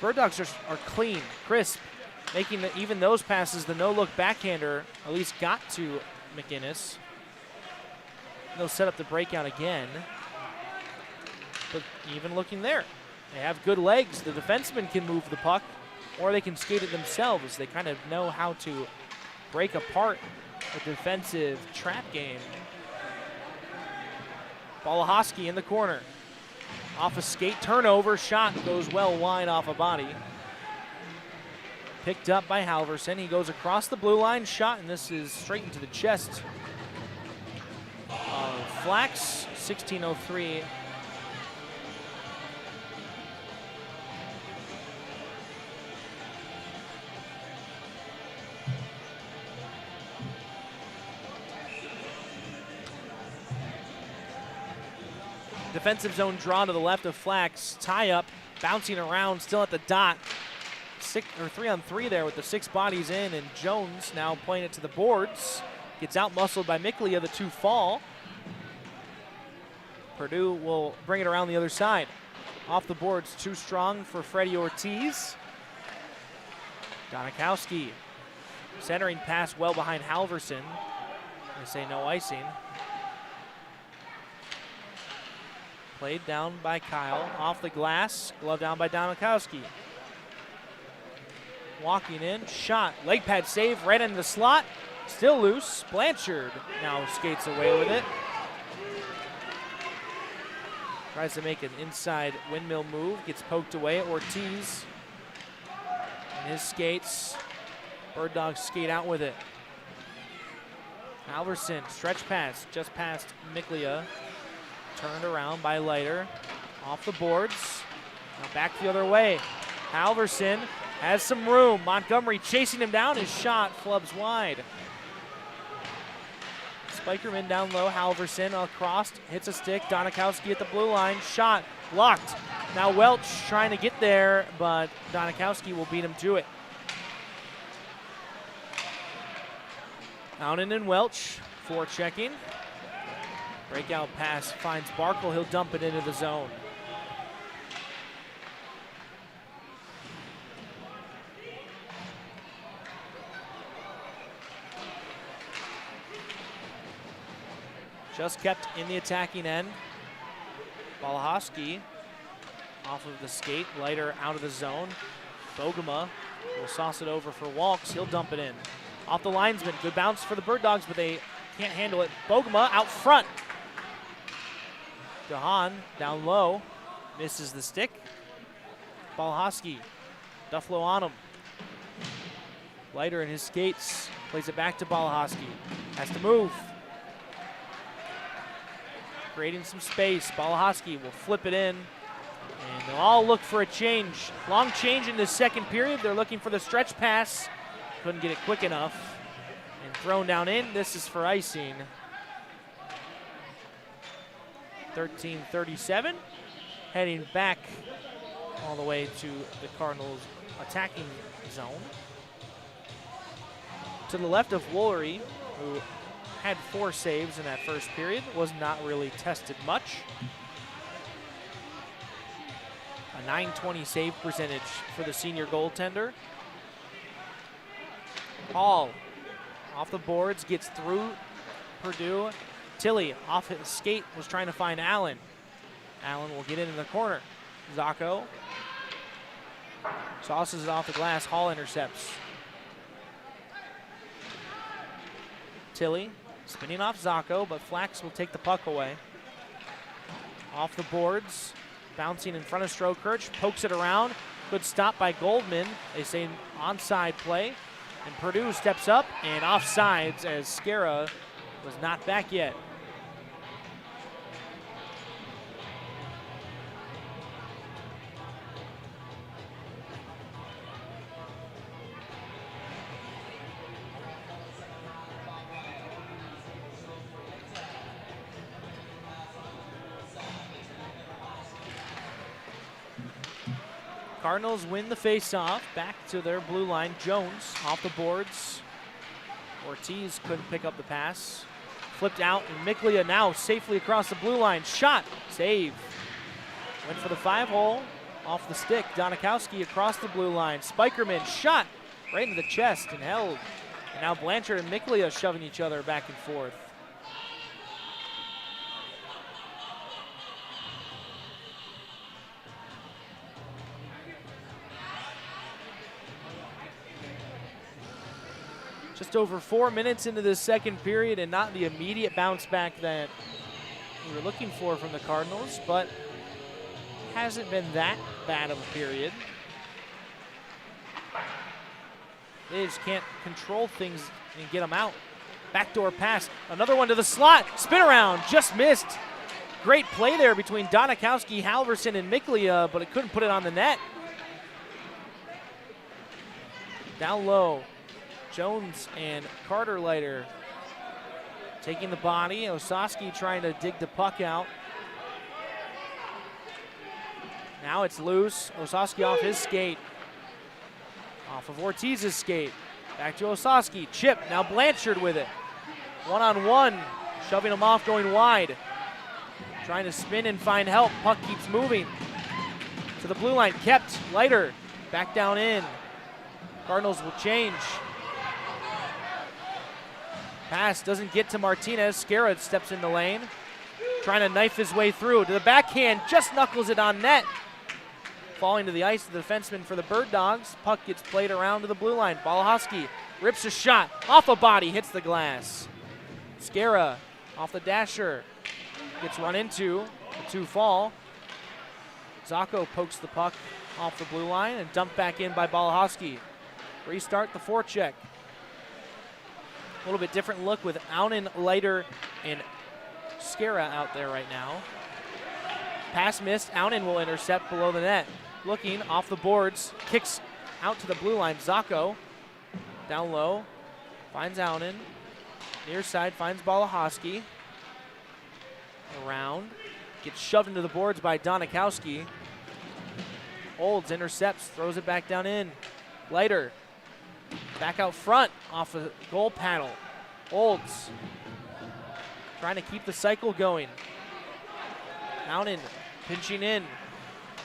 Bird Dogs are clean, crisp, making even those passes, the no-look backhander at least got to McInnes. They'll set up the breakout again. But even looking there, they have good legs. The defenseman can move the puck, or they can skate it themselves. They kind of know how to break apart a defensive trap game. Balahoski in the corner. Off a skate, turnover, shot goes well wide off a body. Picked up by Halverson. He goes across the blue line, shot, and this is straight into the chest of Flax, 16:03. Defensive zone draw to the left of Flax. Tie up, bouncing around, still at the dot. 3-on-3 there with the 6 bodies in, and Jones now playing it to the boards. Gets out-muscled by Miklia, the 2 fall. Purdue will bring it around the other side. Off the boards, too strong for Freddie Ortiz. Donikowski centering pass well behind Halverson. They say no icing. Played down by Kyle, off the glass, glove down by Donikowski. Walking in, shot, leg pad save, right in the slot, still loose. Blanchard now skates away with it. Tries to make an inside windmill move, gets poked away. Ortiz and his skates. Bird Dogs skate out with it. Halverson, stretch pass, just past Miklia. Turned around by Leiter. Off the boards. Now back the other way. Halverson has some room. Montgomery chasing him down. His shot flubs wide. Spikerman down low. Halverson across. Hits a stick. Donikowski at the blue line. Shot blocked. Now Welch trying to get there, but Donikowski will beat him to it. Ounan and Welch forechecking. Breakout pass finds Barkle. He'll dump it into the zone. Just kept in the attacking end. Balahoski off of the skate. Leiter out of the zone. Bogema will sauce it over for Walks. He'll dump it in. Off the linesman. Good bounce for the Bird Dogs, but they can't handle it. Bogema out front. Gahan down low, misses the stick. Balahoski, Duffalo on him. Leiter in his skates, plays it back to Balahoski. Has to move. Creating some space. Balahoski will flip it in, and they'll all look for a change. Long change in the second period. They're looking for the stretch pass. Couldn't get it quick enough. And thrown down in. This is for icing. 13:37, heading back all the way to the Cardinals' attacking zone. To the left of Woolery, who had 4 saves in that first period, was not really tested much. A .920 save percentage for the senior goaltender. Hall off the boards, gets through Purdue. Tilly off his skate was trying to find Allen. Allen will get in the corner. Zacho sauces it off the glass. Hall intercepts. Tilly spinning off Zacho, but Flax will take the puck away. Off the boards, bouncing in front of Strokirch, pokes it around. Good stop by Goldman. They say onside play. And Purdue steps up and offsides as Skara was not back yet. Cardinals win the face-off. Back to their blue line. Jones off the boards. Ortiz couldn't pick up the pass. Flipped out, and Miklia now safely across the blue line. Shot, save. Went for the 5-hole. Off the stick, Donikowski across the blue line. Spikerman shot right into the chest and held. And now Blanchard and Miklia shoving each other back and forth. Just over 4 minutes into the second period, and not the immediate bounce back that we were looking for from the Cardinals, but hasn't been that bad of a period. They just can't control things and get them out. Backdoor pass, another one to the slot, spin around, just missed. Great play there between Donikowski, Halverson, and Miklia, but it couldn't put it on the net. Down low, Jones and Carter-Leiter taking the body. Osaski trying to dig the puck out. Now it's loose. Osaski off his skate. Off of Ortiz's skate. Back to Osaski. Chip. Now Blanchard with it. One-on-one. Shoving him off, going wide. Trying to spin and find help. Puck keeps moving. To the blue line. Kept. Leiter. Back down in. Cardinals will change. Pass doesn't get to Martinez. Scarra steps in the lane. Trying to knife his way through. To the backhand. Just knuckles it on net. Falling to the ice, the defenseman for the Bird Dogs. Puck gets played around to the blue line. Balahowski rips a shot. Off a body. Hits the glass. Scarra off the dasher. Gets run into. The 2 fall. Zacco pokes the puck off the blue line and dumped back in by Balahowski. Restart the forecheck. A little bit different look with Aunen, Leiter, and Scarra out there right now. Pass missed. Aunen will intercept below the net. Looking off the boards. Kicks out to the blue line. Zacco down low. Finds Aunen. Near side finds Balahowski. Around. Gets shoved into the boards by Donikowski. Olds intercepts. Throws it back down in. Leiter. Back out front off a goal panel. Olds trying to keep the cycle going. Aunen pinching in.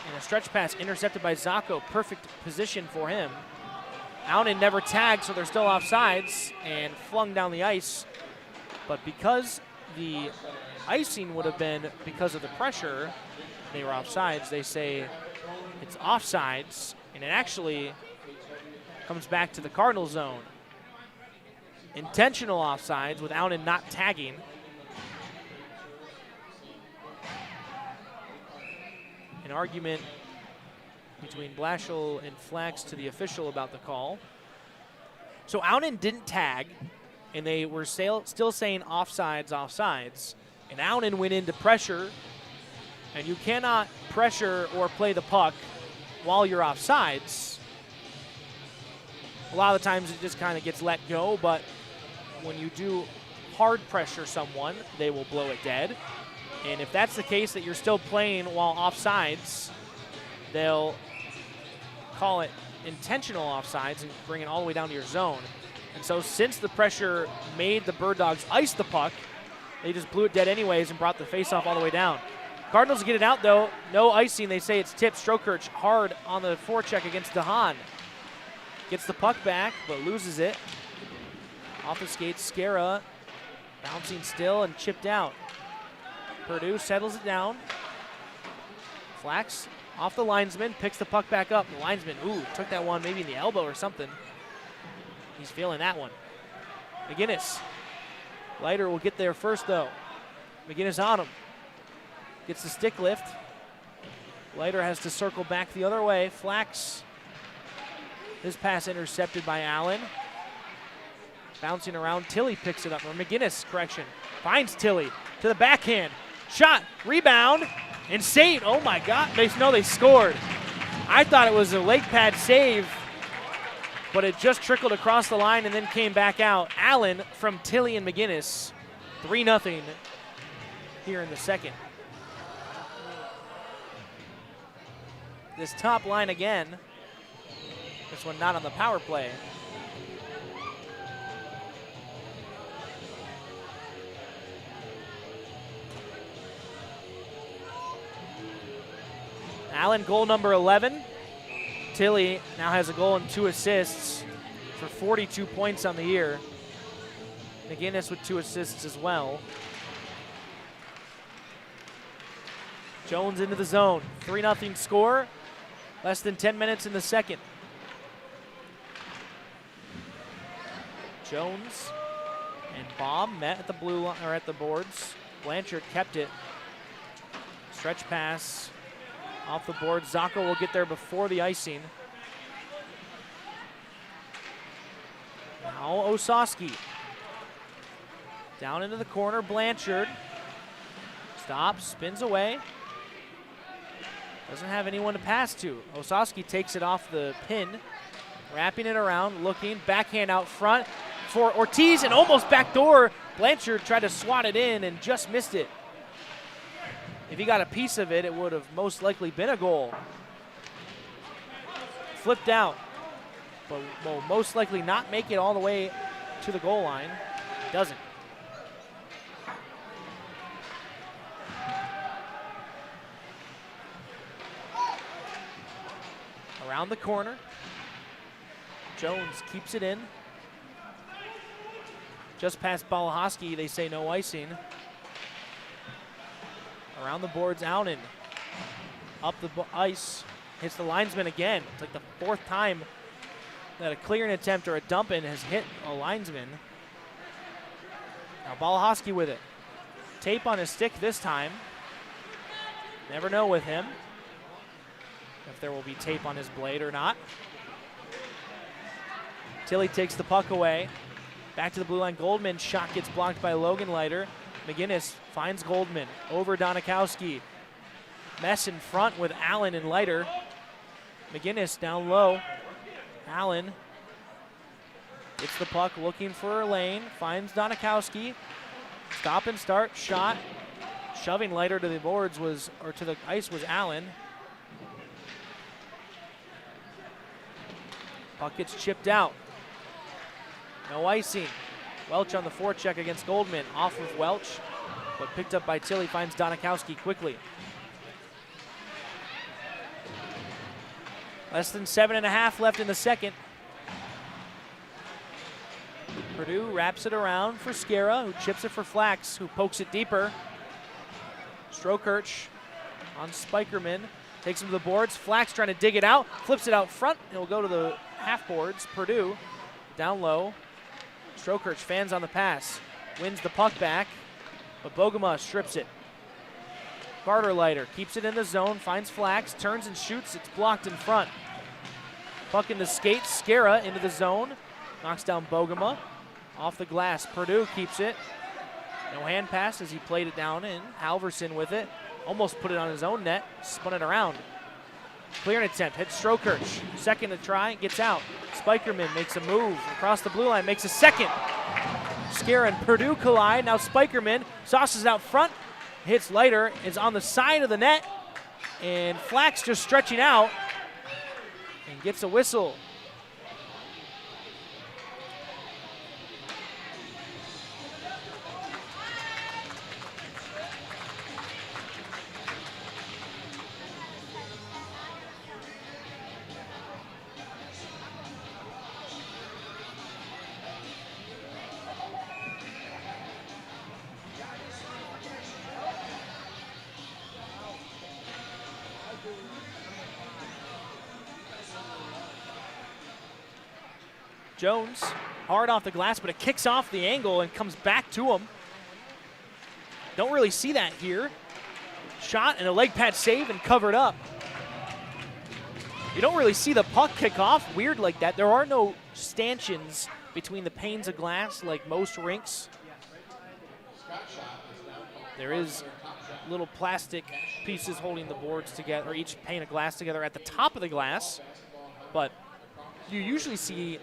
And a stretch pass intercepted by Zacco. Perfect position for him. Aunen never tagged, so they're still offsides and flung down the ice. But because the icing would have been because of the pressure, they were offsides. They say it's offsides, and it actually comes back to the Cardinal zone. Intentional offsides with Aunen not tagging. An argument between Blashill and Flax to the official about the call. So Aunen didn't tag, and they were still saying offsides. And Aunen went into pressure, and you cannot pressure or play the puck while you're offsides. A lot of the times it just kind of gets let go, but when you do hard pressure someone, they will blow it dead. And if that's the case that you're still playing while offsides, they'll call it intentional offsides and bring it all the way down to your zone. And so since the pressure made the Bird Dogs ice the puck, they just blew it dead anyways and brought the faceoff all the way down. Cardinals get it out though. No icing. They say it's tipped. Strokerch hard on the forecheck against DeHaan. Gets the puck back, but loses it. Off the skates, Scarra bouncing still and chipped out. Purdue settles it down. Flax off the linesman, picks the puck back up. The linesman, took that one maybe in the elbow or something. He's feeling that one. McGinnis. Leiter will get there first though. McGinnis on him. Gets the stick lift. Leiter has to circle back the other way. Flax. His pass intercepted by Allen. Bouncing around, Tilly picks it up, or McGinnis, correction. Finds Tilly to the backhand. Shot, rebound, and save. Oh my God, they scored. I thought it was a leg pad save, but it just trickled across the line and then came back out. Allen from Tilly and McGinnis, 3-0 here in the second. this top line again. This one not on the power play. Allen, goal number 11. Tilly now has a goal and 2 assists for 42 points on the year. McGinnis with 2 assists as well. Jones into the zone. 3-0 score. Less than 10 minutes in the second. Jones and Baum met at the blue line, or at the boards. Blanchard kept it. Stretch pass off the board. Zaka will get there before the icing. Now Osowski. Down into the corner, Blanchard. Stops, spins away. Doesn't have anyone to pass to. Osowski takes it off the pin, wrapping it around, looking, backhand out front for Ortiz, and almost backdoor. Blanchard tried to swat it in and just missed it. If he got a piece of it, it would have most likely been a goal. Flipped out, but will most likely not make it all the way to the goal line. Doesn't. Around the corner. Jones keeps it in. Just past Balahoski, they say no icing. Around the boards, Allen. Up the ice, hits the linesman again. It's like the 4th time that a clearing attempt or a dump-in has hit a linesman. Now Balahoski with it. Tape on his stick this time. Never know with him if there will be tape on his blade or not. Tilly takes the puck away. Back to the blue line. Goldman shot gets blocked by Logan Leiter. McGinnis finds Goldman over Donikowski. Mess in front with Allen and Leiter. McGinnis down low. Allen gets the puck looking for a lane. Finds Donikowski. Stop and start. Shot. Shoving Leiter to the boards was, or to the ice was Allen. Puck gets chipped out. No icing. Welch on the forecheck against Goldman. Off of Welch, but picked up by Tilly. Finds Donikowski quickly. Less than 7.5 left in the second. Purdue wraps it around for Skara, who chips it for Flax, who pokes it deeper. Strokirch on Spikerman. Takes him to the boards. Flax trying to dig it out. Flips it out front. It'll go to the half boards. Purdue down low. Strokirch fans on the pass. Wins the puck back, but Bogema strips it. Carter Leiter keeps it in the zone. Finds Flax. Turns and shoots. It's blocked in front. Puck in the skates. Skara into the zone. Knocks down Bogema. Off the glass. Purdue keeps it. No hand pass as he played it down in. Halverson with it. Almost put it on his own net. Spun it around. Clearing attempt. Hits Strokirch. Second to try. Gets out. Spikerman makes a move across the blue line. Makes a second. Skara and Purdue collide. Now Spikerman sauces out front. Hits Leiter. Is on the side of the net. And Flax just stretching out. And gets a whistle. Jones, hard off the glass, but it kicks off the angle and comes back to him. Don't really see that here. Shot and a leg pad save and covered up. You don't really see the puck kick off weird like that. There are no stanchions between the panes of glass like most rinks. There is little plastic pieces holding the boards together, or each pane of glass together at the top of the glass, but you usually see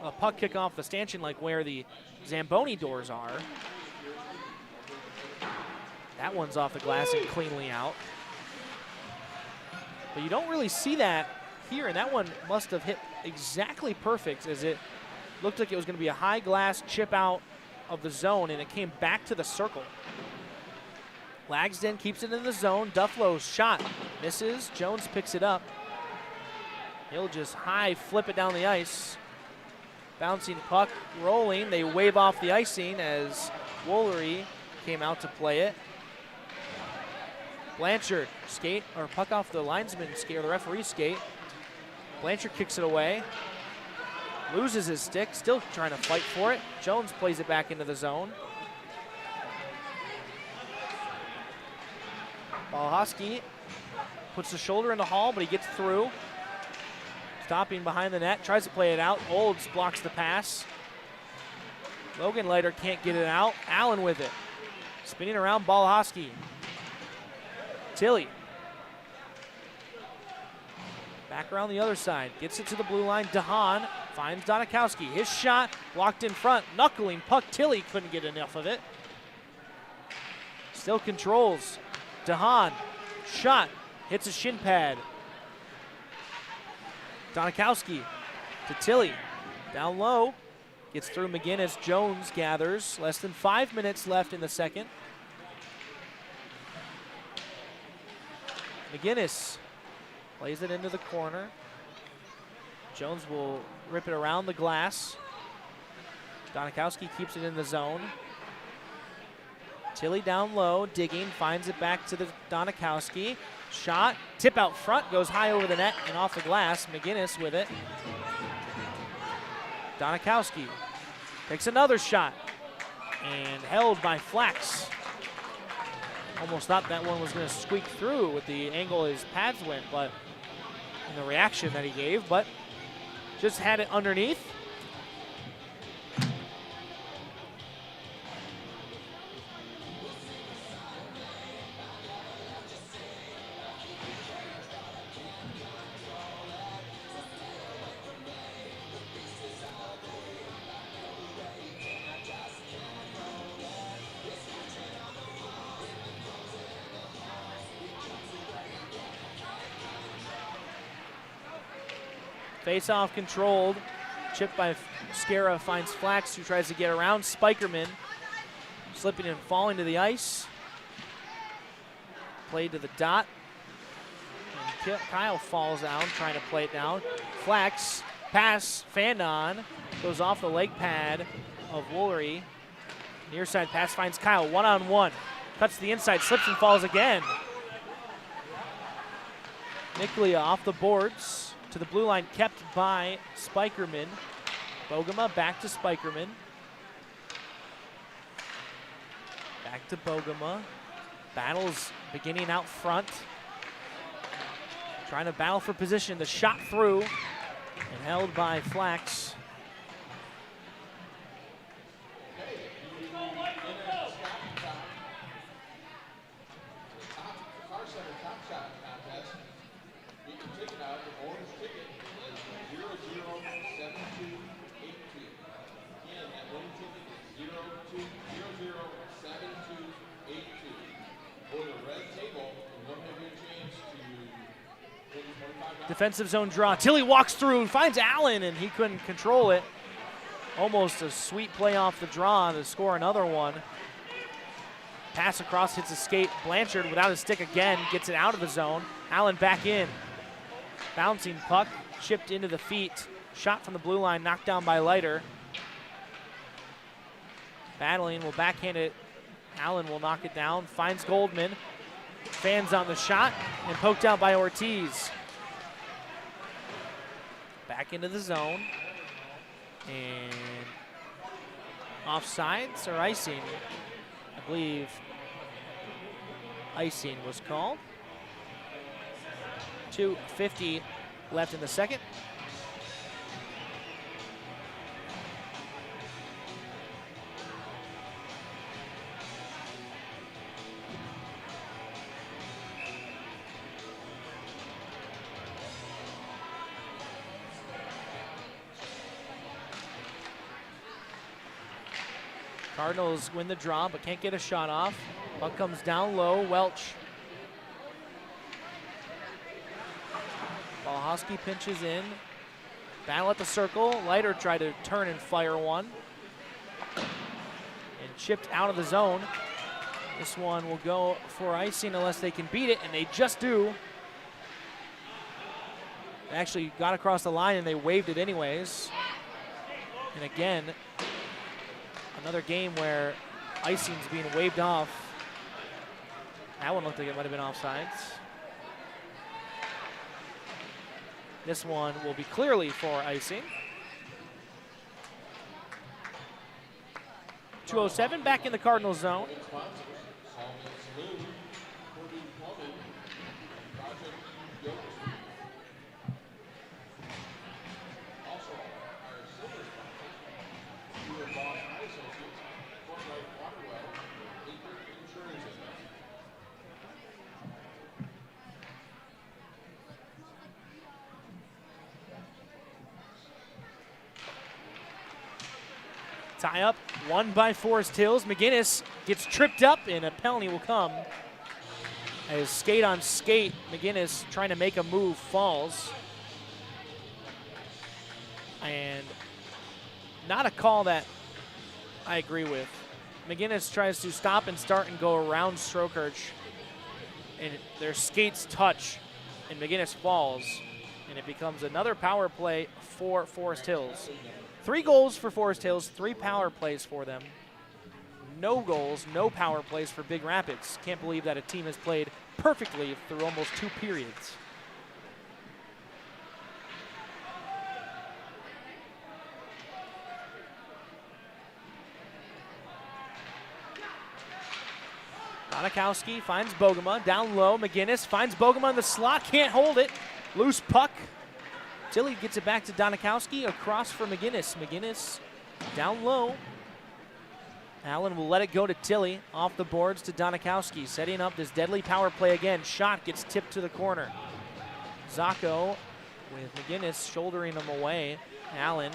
a puck kick off the stanchion like where the Zamboni doors are. That one's off the glass and cleanly out. But you don't really see that here, and that one must have hit exactly perfect, as it looked like it was going to be a high glass chip out of the zone, and it came back to the circle. Lagsden keeps it in the zone. Dufflo's shot misses. Jones picks it up. He'll just high flip it down the ice. Bouncing puck rolling. They wave off the icing as Woolery came out to play it. Blanchard skate, or puck off the linesman skate, or the referee skate. Blanchard kicks it away. Loses his stick, still trying to fight for it. Jones plays it back into the zone. Balahowski puts the shoulder in the hall, but he gets through. Stopping behind the net, tries to play it out. Olds blocks the pass. Logan Leiter can't get it out. Allen with it. Spinning around Balahowski. Tilly. Back around the other side. Gets it to the blue line. DeHaan finds Donikowski. His shot blocked in front. Knuckling puck. Tilly couldn't get enough of it. Still controls. DeHaan. Shot. Hits a shin pad. Donikowski to Tilly. Down low. Gets through McGinnis. Jones gathers. Less than 5 minutes left in the second. McGinnis plays it into the corner. Jones will rip it around the glass. Donikowski keeps it in the zone. Tilly down low, digging, finds it back to the Donikowski. Shot, tip out front, goes high over the net and off the glass. McGinnis with it. Donikowski takes another shot and held by Flax. Almost thought that one was going to squeak through with the angle his pads went, but in the reaction that he gave, but just had it underneath. Face-off controlled. Chipped by Scara, finds Flax, who tries to get around Spikerman. Slipping and falling to the ice. Played to the dot. And Kyle falls down, trying to play it down. Flax, pass, Fandon, goes off the leg pad of Woolery. Near side pass finds Kyle, one-on-one. Cuts to the inside, slips and falls again. Niklia off the boards. To the blue line, kept by Spikerman. Bogema back to Spikerman. Back to Bogema. Battles beginning out front. Trying to battle for position. The shot through and held by Flax. Defensive zone draw. Tilly walks through and finds Allen, and he couldn't control it. Almost a sweet play off the draw to score another one. Pass across, hits a skate. Blanchard without his stick again, gets it out of the zone. Allen back in. Bouncing puck, chipped into the feet. Shot from the blue line, knocked down by Leiter. Battling, will backhand it. Allen will knock it down, finds Goldman. Fans on the shot, and poked out by Ortiz. Back into the zone. And offsides or icing. I believe icing was called. 2:50 left in the second. Cardinals win the draw, but can't get a shot off. Puck comes down low. Welch Balahowski pinches in. Battle at the circle. Leiter tried to turn and fire one. And chipped out of the zone. This one will go for icing unless they can beat it, and they just do. They actually got across the line and they waved it anyways. And again, another game where icing's being waved off. That one looked like it might have been offsides. This one will be clearly for icing. 2:07 back in the Cardinals zone. Tie up, won by Forest Hills. McGinnis gets tripped up and a penalty will come. As skate on skate, McGinnis trying to make a move falls. And not a call that I agree with. McGinnis tries to stop and start and go around Strokerch, and their skates touch and McGinnis falls, and it becomes another power play for Forest Hills. 3 goals for Forest Hills, 3 power plays for them. No goals, no power plays for Big Rapids. Can't believe that a team has played perfectly through almost 2 periods. Donikowski finds Bogema, down low. McGinnis finds Bogema in the slot, can't hold it. Loose puck. Tilly gets it back to Donikowski, across for McGinnis. McGinnis down low. Allen will let it go to Tilly, off the boards to Donikowski, setting up this deadly power play again. Shot gets tipped to the corner. Zacco with McGinnis shouldering him away. Allen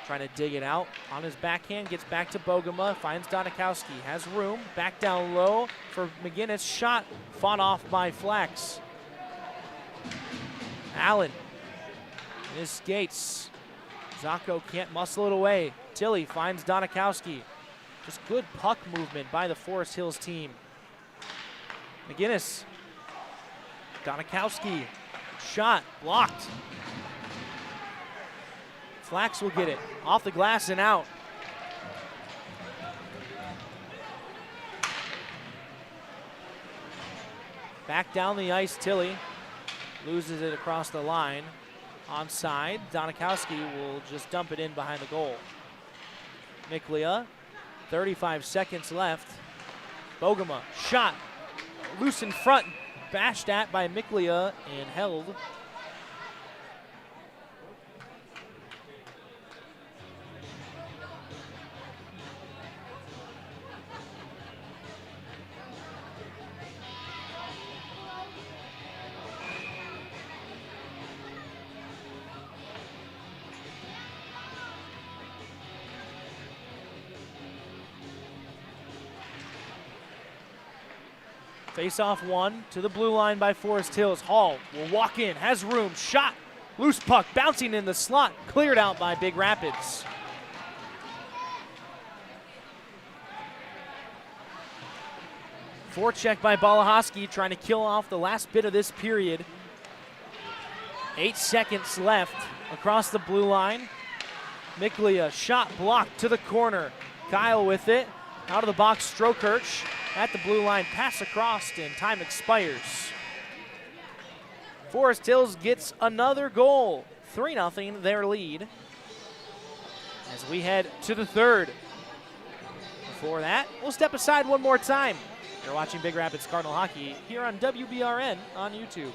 trying to dig it out on his backhand, gets back to Bogema, finds Donikowski, has room, back down low for McGinnis. Shot fought off by Flax. Allen. His skates. Zacco can't muscle it away. Tilly finds Donikowski. Just good puck movement by the Forest Hills team. McGinnis. Donikowski. Shot blocked. Flax will get it. Off the glass and out. Back down the ice, Tilly. Loses it across the line. Onside, Donikowski will just dump it in behind the goal. Miklia, 35 seconds left. Bogema, shot, loose in front, bashed at by Miklia and held. Face-off one to the blue line by Forest Hills. Hall will walk in, has room, shot, loose puck, bouncing in the slot, cleared out by Big Rapids. Forecheck by Balahowski, trying to kill off the last bit of this period. 8 seconds left across the blue line. Miklia, shot blocked to the corner. Kyle with it, out of the box, Strokerch. At the blue line, pass across, and time expires. Forest Hills gets another goal. 3-0 their lead. As we head to the third. Before that, we'll step aside one more time. You're watching Big Rapids Cardinal Hockey here on WBRN on YouTube.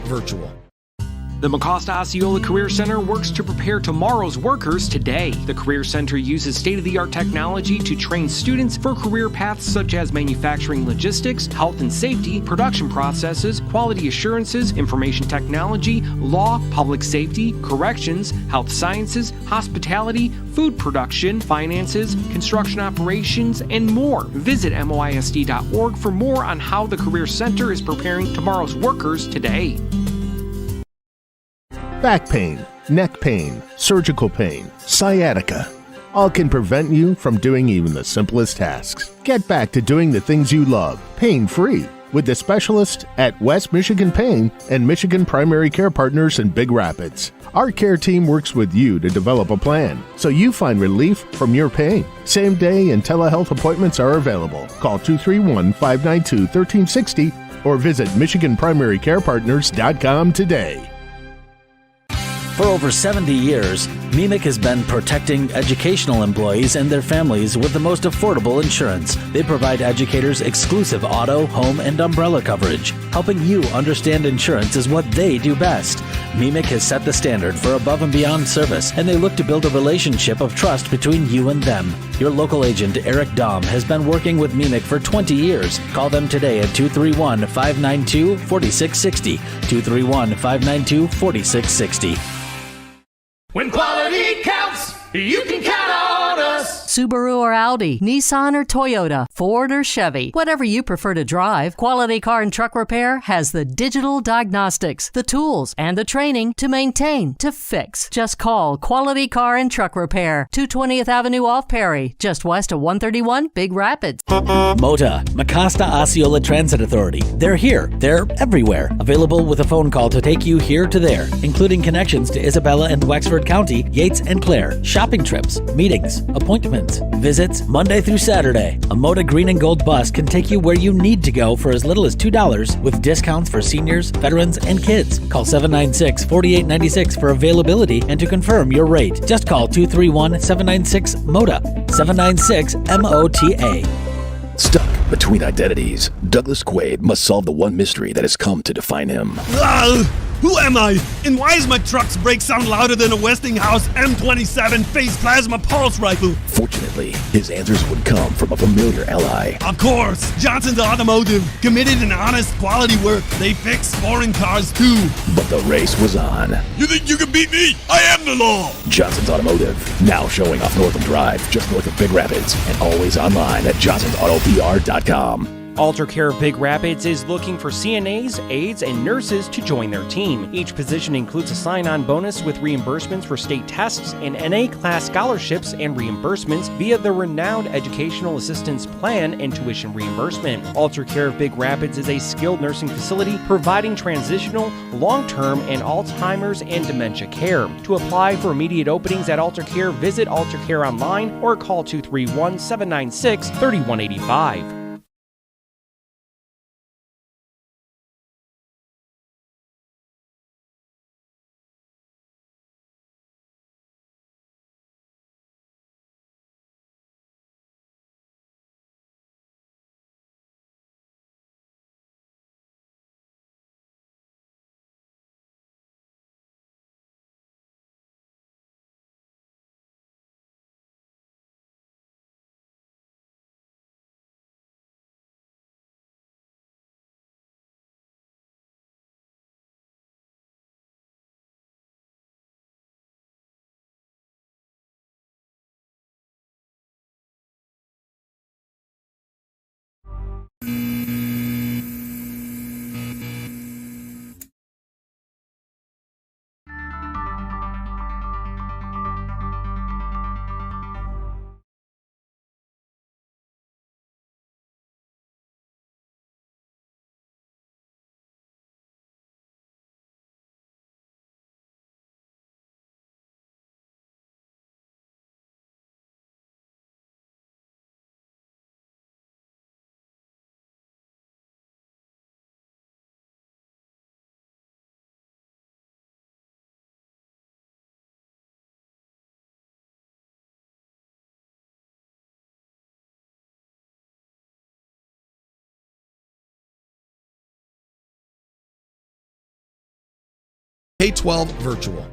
virtual. The Mecosta Osceola Career Center works to prepare tomorrow's workers today. The Career Center uses state-of-the-art technology to train students for career paths such as manufacturing logistics, health and safety, production processes, quality assurances, information technology, law, public safety, corrections, health sciences, hospitality, food production, finances, construction operations, and more. Visit moisd.org for more on how the Career Center is preparing tomorrow's workers today. Back pain, neck pain, surgical pain, sciatica. All can prevent you from doing even the simplest tasks. Get back to doing the things you love, pain-free, with the specialist at West Michigan Pain and Michigan Primary Care Partners in Big Rapids. Our care team works with you to develop a plan so you find relief from your pain. Same day and telehealth appointments are available. Call 231-592-1360 or visit MichiganPrimaryCarePartners.com today. For over 70 years, MEMIC has been protecting educational employees and their families with the most affordable insurance. They provide educators exclusive auto, home, and umbrella coverage. Helping you understand insurance is what they do best. MEMIC has set the standard for above and beyond service, and they look to build a relationship of trust between you and them. Your local agent, Eric Dahm, has been working with MEMIC for 20 years. Call them today at 231-592-4660. 231-592-4660. When quality counts, you can count on us. Subaru or Audi, Nissan or Toyota, Ford or Chevy, whatever you prefer to drive, Quality Car and Truck Repair has the digital diagnostics, the tools, and the training to maintain, to fix. Just call Quality Car and Truck Repair, 220th Avenue off Perry, just west of 131 Big Rapids. MOTA, Mecosta Osceola Transit Authority. They're here. They're everywhere. Available with a phone call to take you here to there, including connections to Isabella and Wexford County, Yates and Clare, shopping trips, meetings, appointments, visits, Monday through Saturday. A MOTA Green and Gold bus can take you where you need to go for as little as $2 with discounts for seniors, veterans, and kids. Call 796-4896 for availability and to confirm your rate. Just call 231-796-MOTA, 796-MOTA. Stuck between identities, Douglas Quaid must solve the one mystery that has come to define him. Who am I? And why is my truck's brakes sound louder than a Westinghouse M27 phase plasma pulse rifle? Fortunately, his answers would come from a familiar ally. Of course, Johnson's Automotive. Committed and honest quality work. They fix foreign cars too. But the race was on. You think you can beat me? I am the law. Johnson's Automotive, now showing off Northam Drive, just north of Big Rapids, and always online at johnsonsautopr.com. Alter Care of Big Rapids is looking for CNAs, aides, and nurses to join their team. Each position includes a sign-on bonus with reimbursements for state tests and NA class scholarships and reimbursements via the renowned Educational Assistance Plan and tuition reimbursement. Alter Care of Big Rapids is a skilled nursing facility providing transitional, long-term, and Alzheimer's and dementia care. To apply for immediate openings at Alter Care, visit Alter Care online or call 231-796-3185. K-12 virtual.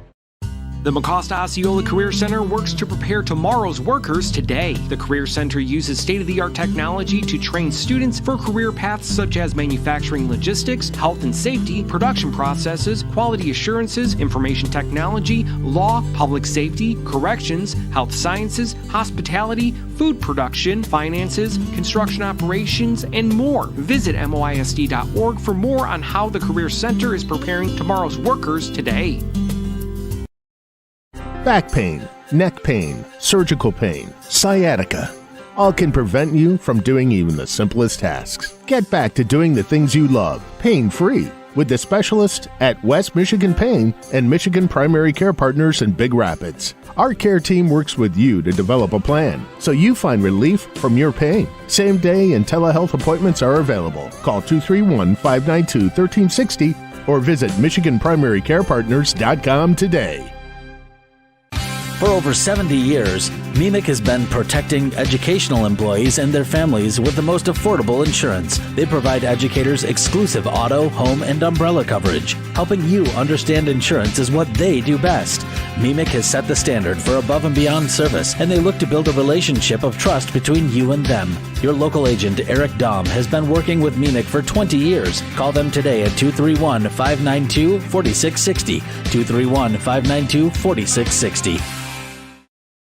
The Mecosta Osceola Career Center works to prepare tomorrow's workers today. The Career Center uses state-of-the-art technology to train students for career paths such as manufacturing logistics, health and safety, production processes, quality assurances, information technology, law, public safety, corrections, health sciences, hospitality, food production, finances, construction operations, and more. Visit moisd.org for more on how the Career Center is preparing tomorrow's workers today. Back pain, neck pain, surgical pain, sciatica. All can prevent you from doing even the simplest tasks. Get back to doing the things you love, pain-free, with the specialist at West Michigan Pain and Michigan Primary Care Partners in Big Rapids. Our care team works with you to develop a plan so you find relief from your pain. Same day and telehealth appointments are available. Call 231-592-1360 or visit MichiganPrimaryCarePartners.com today. For over 70 years, MEMIC has been protecting educational employees and their families with the most affordable insurance. They provide educators exclusive auto, home, and umbrella coverage. Helping you understand insurance is what they do best. MEMIC has set the standard for above and beyond service, and they look to build a relationship of trust between you and them. Your local agent, Eric Dahm, has been working with MEMIC for 20 years. Call them today at 231-592-4660. 231-592-4660.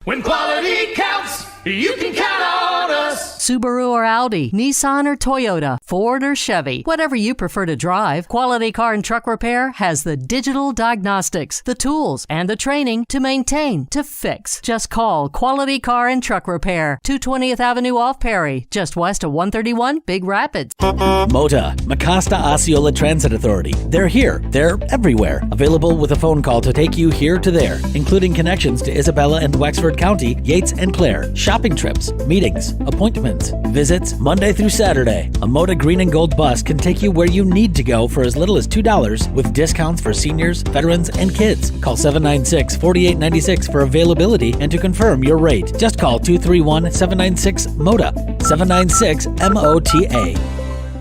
When quality counts, you can count on us. Subaru or Audi, Nissan or Toyota, Ford or Chevy, whatever you prefer to drive, Quality Car and Truck Repair has the digital diagnostics, the tools, and the training to maintain, to fix. Just call Quality Car and Truck Repair, 220th Avenue off Perry, just west of 131 Big Rapids. MOTA, Mecosta Osceola Transit Authority. They're here. They're everywhere. Available with a phone call to take you here to there, including connections to Isabella and Wexford County, Yates and Clare, shopping trips, meetings, appointments, visits, Monday through Saturday. A MOTA Green and Gold bus can take you where you need to go for as little as $2 with discounts for seniors, veterans, and kids. Call 796-4896 for availability and to confirm your rate. Just call 231-796-MOTA, 796-MOTA.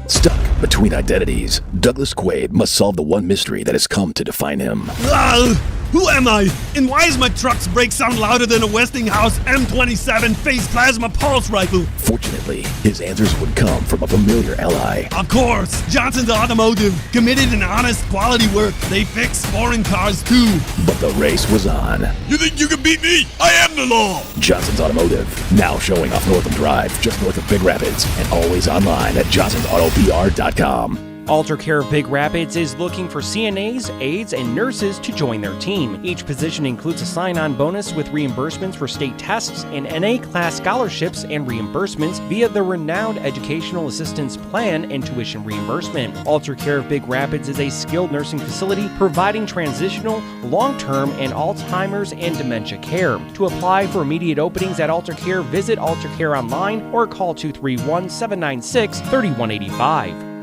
Stuck between identities, Douglas Quaid must solve the one mystery that has come to define him. Who am I? And why is my truck's brakes sound louder than a Westinghouse M27 phase plasma pulse rifle? Fortunately, his answers would come from a familiar ally. Of course, Johnson's Automotive. Committed and honest quality work. They fix foreign cars too. But the race was on. You think you can beat me? I am the law. Johnson's Automotive, now showing off Northam Drive, just north of Big Rapids, and always online at johnsonsautopr.com. Alter Care of Big Rapids is looking for CNAs, aides, and nurses to join their team. Each position includes a sign-on bonus with reimbursements for state tests and NA-class scholarships and reimbursements via the renowned Educational Assistance Plan and tuition reimbursement. Alter Care of Big Rapids is a skilled nursing facility providing transitional, long-term, and Alzheimer's and dementia care. To apply for immediate openings at Alter Care, visit Alter Care online or call 231-796-3185.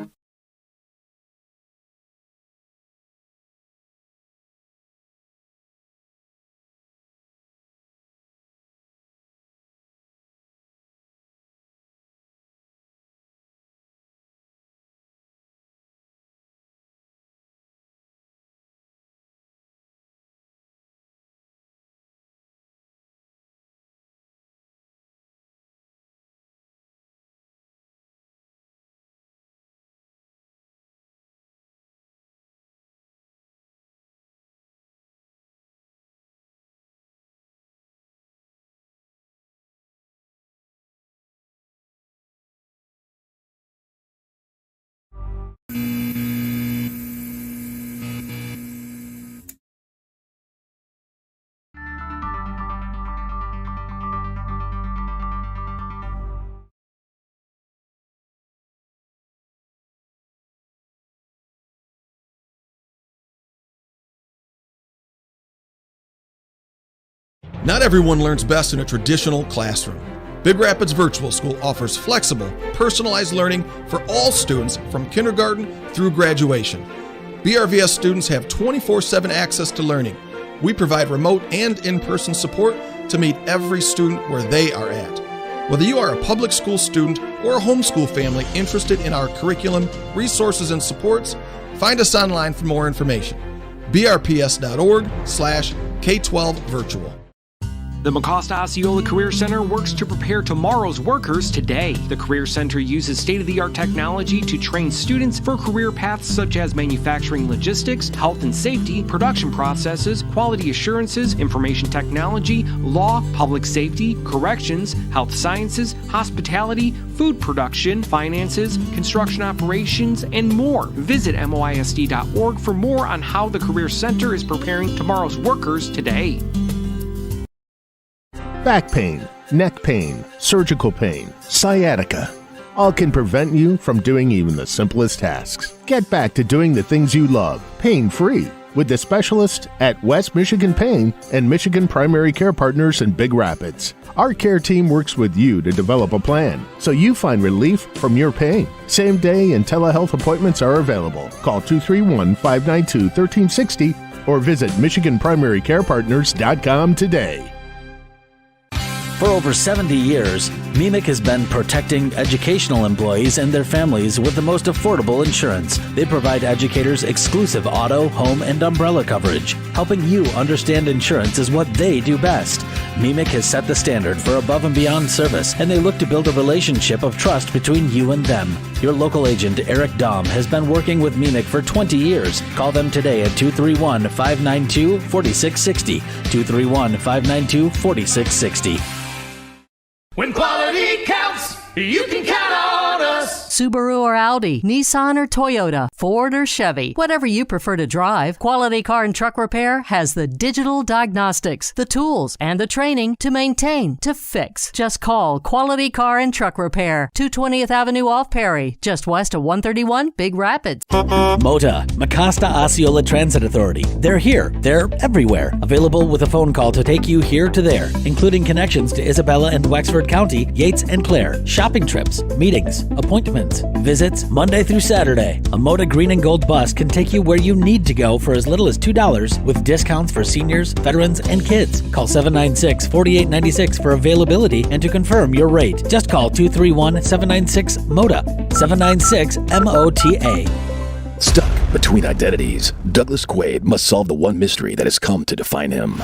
Not everyone learns best in a traditional classroom. Big Rapids Virtual School offers flexible, personalized learning for all students from kindergarten through graduation. BRVS students have 24/7 access to learning. We provide remote and in-person support to meet every student where they are at. Whether you are a public school student or a homeschool family interested in our curriculum, resources, and supports, find us online for more information. brps.org/K12virtual. The Mecosta Osceola Career Center works to prepare tomorrow's workers today. The Career Center uses state-of-the-art technology to train students for career paths such as manufacturing logistics, health and safety, production processes, quality assurances, information technology, law, public safety, corrections, health sciences, hospitality, food production, finances, construction operations, and more. Visit moisd.org for more on how the Career Center is preparing tomorrow's workers today. Back pain, neck pain, surgical pain, sciatica. All can prevent you from doing even the simplest tasks. Get back to doing the things you love, pain-free, with the specialist at West Michigan Pain and Michigan Primary Care Partners in Big Rapids. Our care team works with you to develop a plan so you find relief from your pain. Same day and telehealth appointments are available. Call 231-592-1360 or visit MichiganPrimaryCarePartners.com today. For over 70 years, MEMIC has been protecting educational employees and their families with the most affordable insurance. They provide educators exclusive auto, home, and umbrella coverage. Helping you understand insurance is what they do best. MEMIC has set the standard for above and beyond service, and they look to build a relationship of trust between you and them. Your local agent, Eric Dahm, has been working with MEMIC for 20 years. Call them today at 231-592-4660. 231-592-4660. When quality counts, you can count on us. Subaru or Audi, Nissan or Toyota, Ford or Chevy, whatever you prefer to drive, Quality Car and Truck Repair has the digital diagnostics, the tools, and the training to maintain, to fix. Just call Quality Car and Truck Repair, 220th Avenue off Perry, just west of 131 Big Rapids. MOTA, Mecosta Osceola Transit Authority. They're here. They're everywhere. Available with a phone call to take you here to there, including connections to Isabella and Wexford County, Yates and Clare, shopping trips, meetings, appointments, visits Monday through Saturday. A MOTA Green and Gold bus can take you where you need to go for as little as $2 with discounts for seniors, veterans, and kids. Call 796-4896 for availability and to confirm your rate. Just call 231-796-MOTA, 796-MOTA. Stuck between identities, Douglas Quaid must solve the one mystery that has come to define him.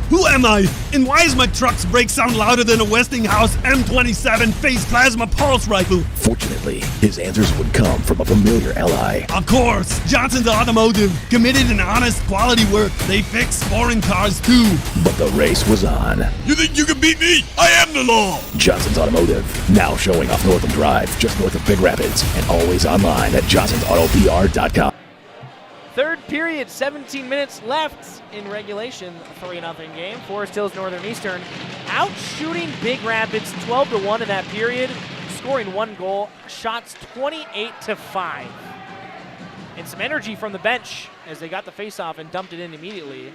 Who am I? And why is my truck's brakes sound louder than a Westinghouse M27 phase plasma pulse rifle? Fortunately, his answers would come from a familiar ally. Of course, Johnson's Automotive. Committed and honest quality work. They fix foreign cars too. But the race was on. You think you can beat me? I am the law. Johnson's Automotive, now showing off Northam Drive, just north of Big Rapids, and always online at johnsonsautopr.com. Third period, 17 minutes left in regulation. 3-0 game. Forest Hills Northern Eastern out shooting Big Rapids 12-1 in that period, scoring one goal, shots 28-5. And some energy from the bench as they got the face-off and dumped it in immediately.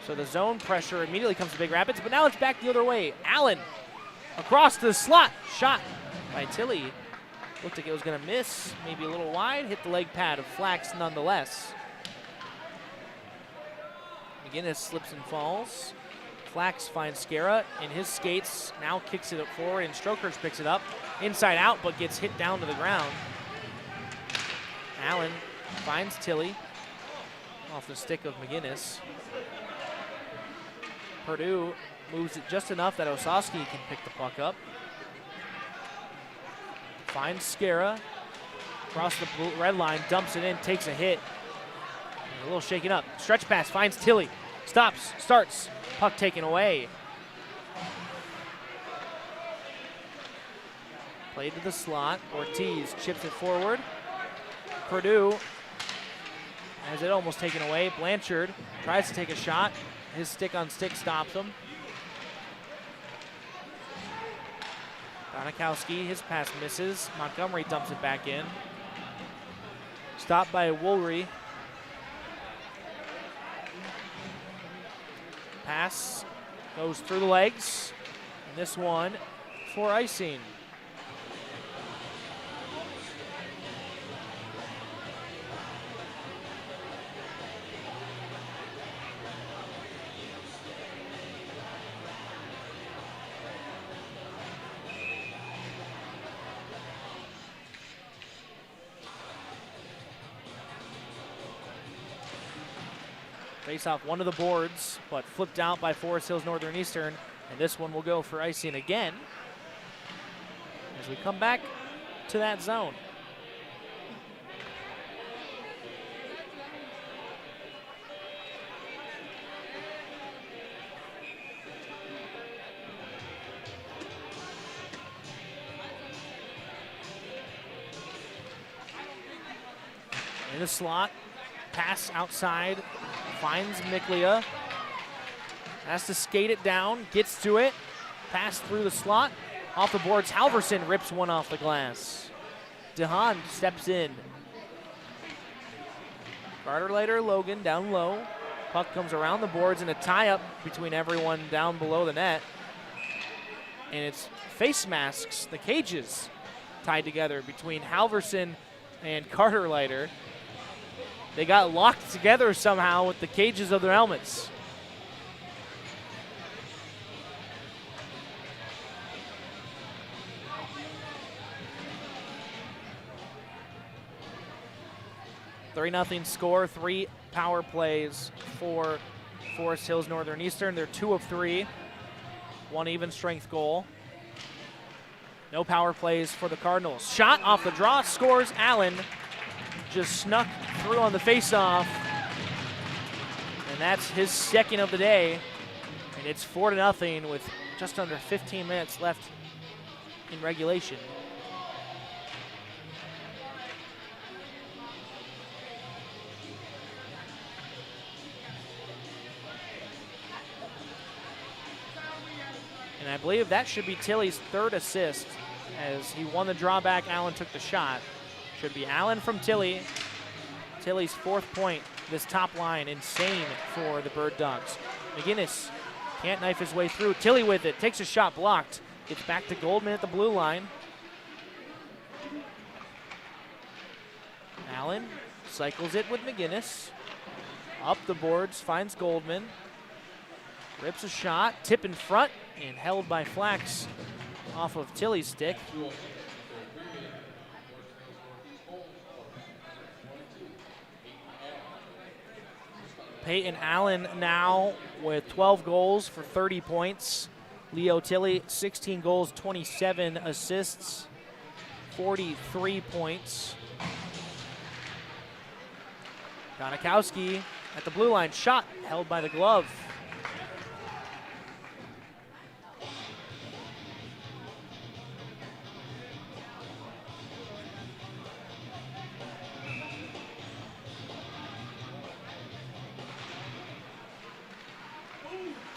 So the zone pressure immediately comes to Big Rapids, but now it's back the other way. Allen across the slot, shot by Tilly. Looked like it was going to miss, maybe a little wide, hit the leg pad of Flax nonetheless. McGinnis slips and falls. Flax finds Scara in his skates, now kicks it up forward, and Strokers picks it up. Inside out, but gets hit down to the ground. Allen finds Tilly off the stick of McGinnis. Purdue moves it just enough that Osowski can pick the puck up. Finds Scara, across the blue, red line, dumps it in, takes a hit. A little shaken up. Stretch pass, finds Tilly. Stops, starts, puck taken away. Played to the slot. Ortiz chips it forward. Purdue has it almost taken away. Blanchard tries to take a shot. His stick-on-stick stops him. Donikowski, his pass misses. Montgomery dumps it back in. Stopped by Woolry. Pass goes through the legs. And this one for icing. Face off one of the boards, but flipped out by Forest Hills Northern Eastern. And this one will go for icing again as we come back to that zone. In the slot, pass outside, finds Miklia. Has to skate it down, gets to it, pass through the slot. Off the boards, Halverson rips one off the glass. DeHaan steps in. Carter Logan down low. Puck comes around the boards in a tie-up between everyone down below the net. And it's face masks, the cages, tied together between Halverson and Carter. They got locked together somehow with the cages of their helmets. (3-0) score, 3 power plays for Forest Hills Northern Eastern. They're 2 of 3, 1 even strength goal. No power plays for the Cardinals. Shot off the draw, scores Allen. Just snuck through on the faceoff. And that's his second of the day. And it's 4-0 with just under 15 minutes left in regulation. And I believe that should be Tilley's 3rd assist. As he won the drawback, Allen took the shot. Should be Allen from Tilley. Tilley's 4th point. This top line, insane for the Bird Dogs. McGinnis can't knife his way through. Tilley with it, takes a shot, blocked. Gets back to Goldman at the blue line. Allen cycles it with McGinnis. Up the boards, finds Goldman. Rips a shot, tip in front, and held by Flax off of Tilley's stick. Peyton Allen now with 12 goals for 30 points. Leo Tilley, 16 goals, 27 assists, 43 points. Donikowski at the blue line, shot held by the glove.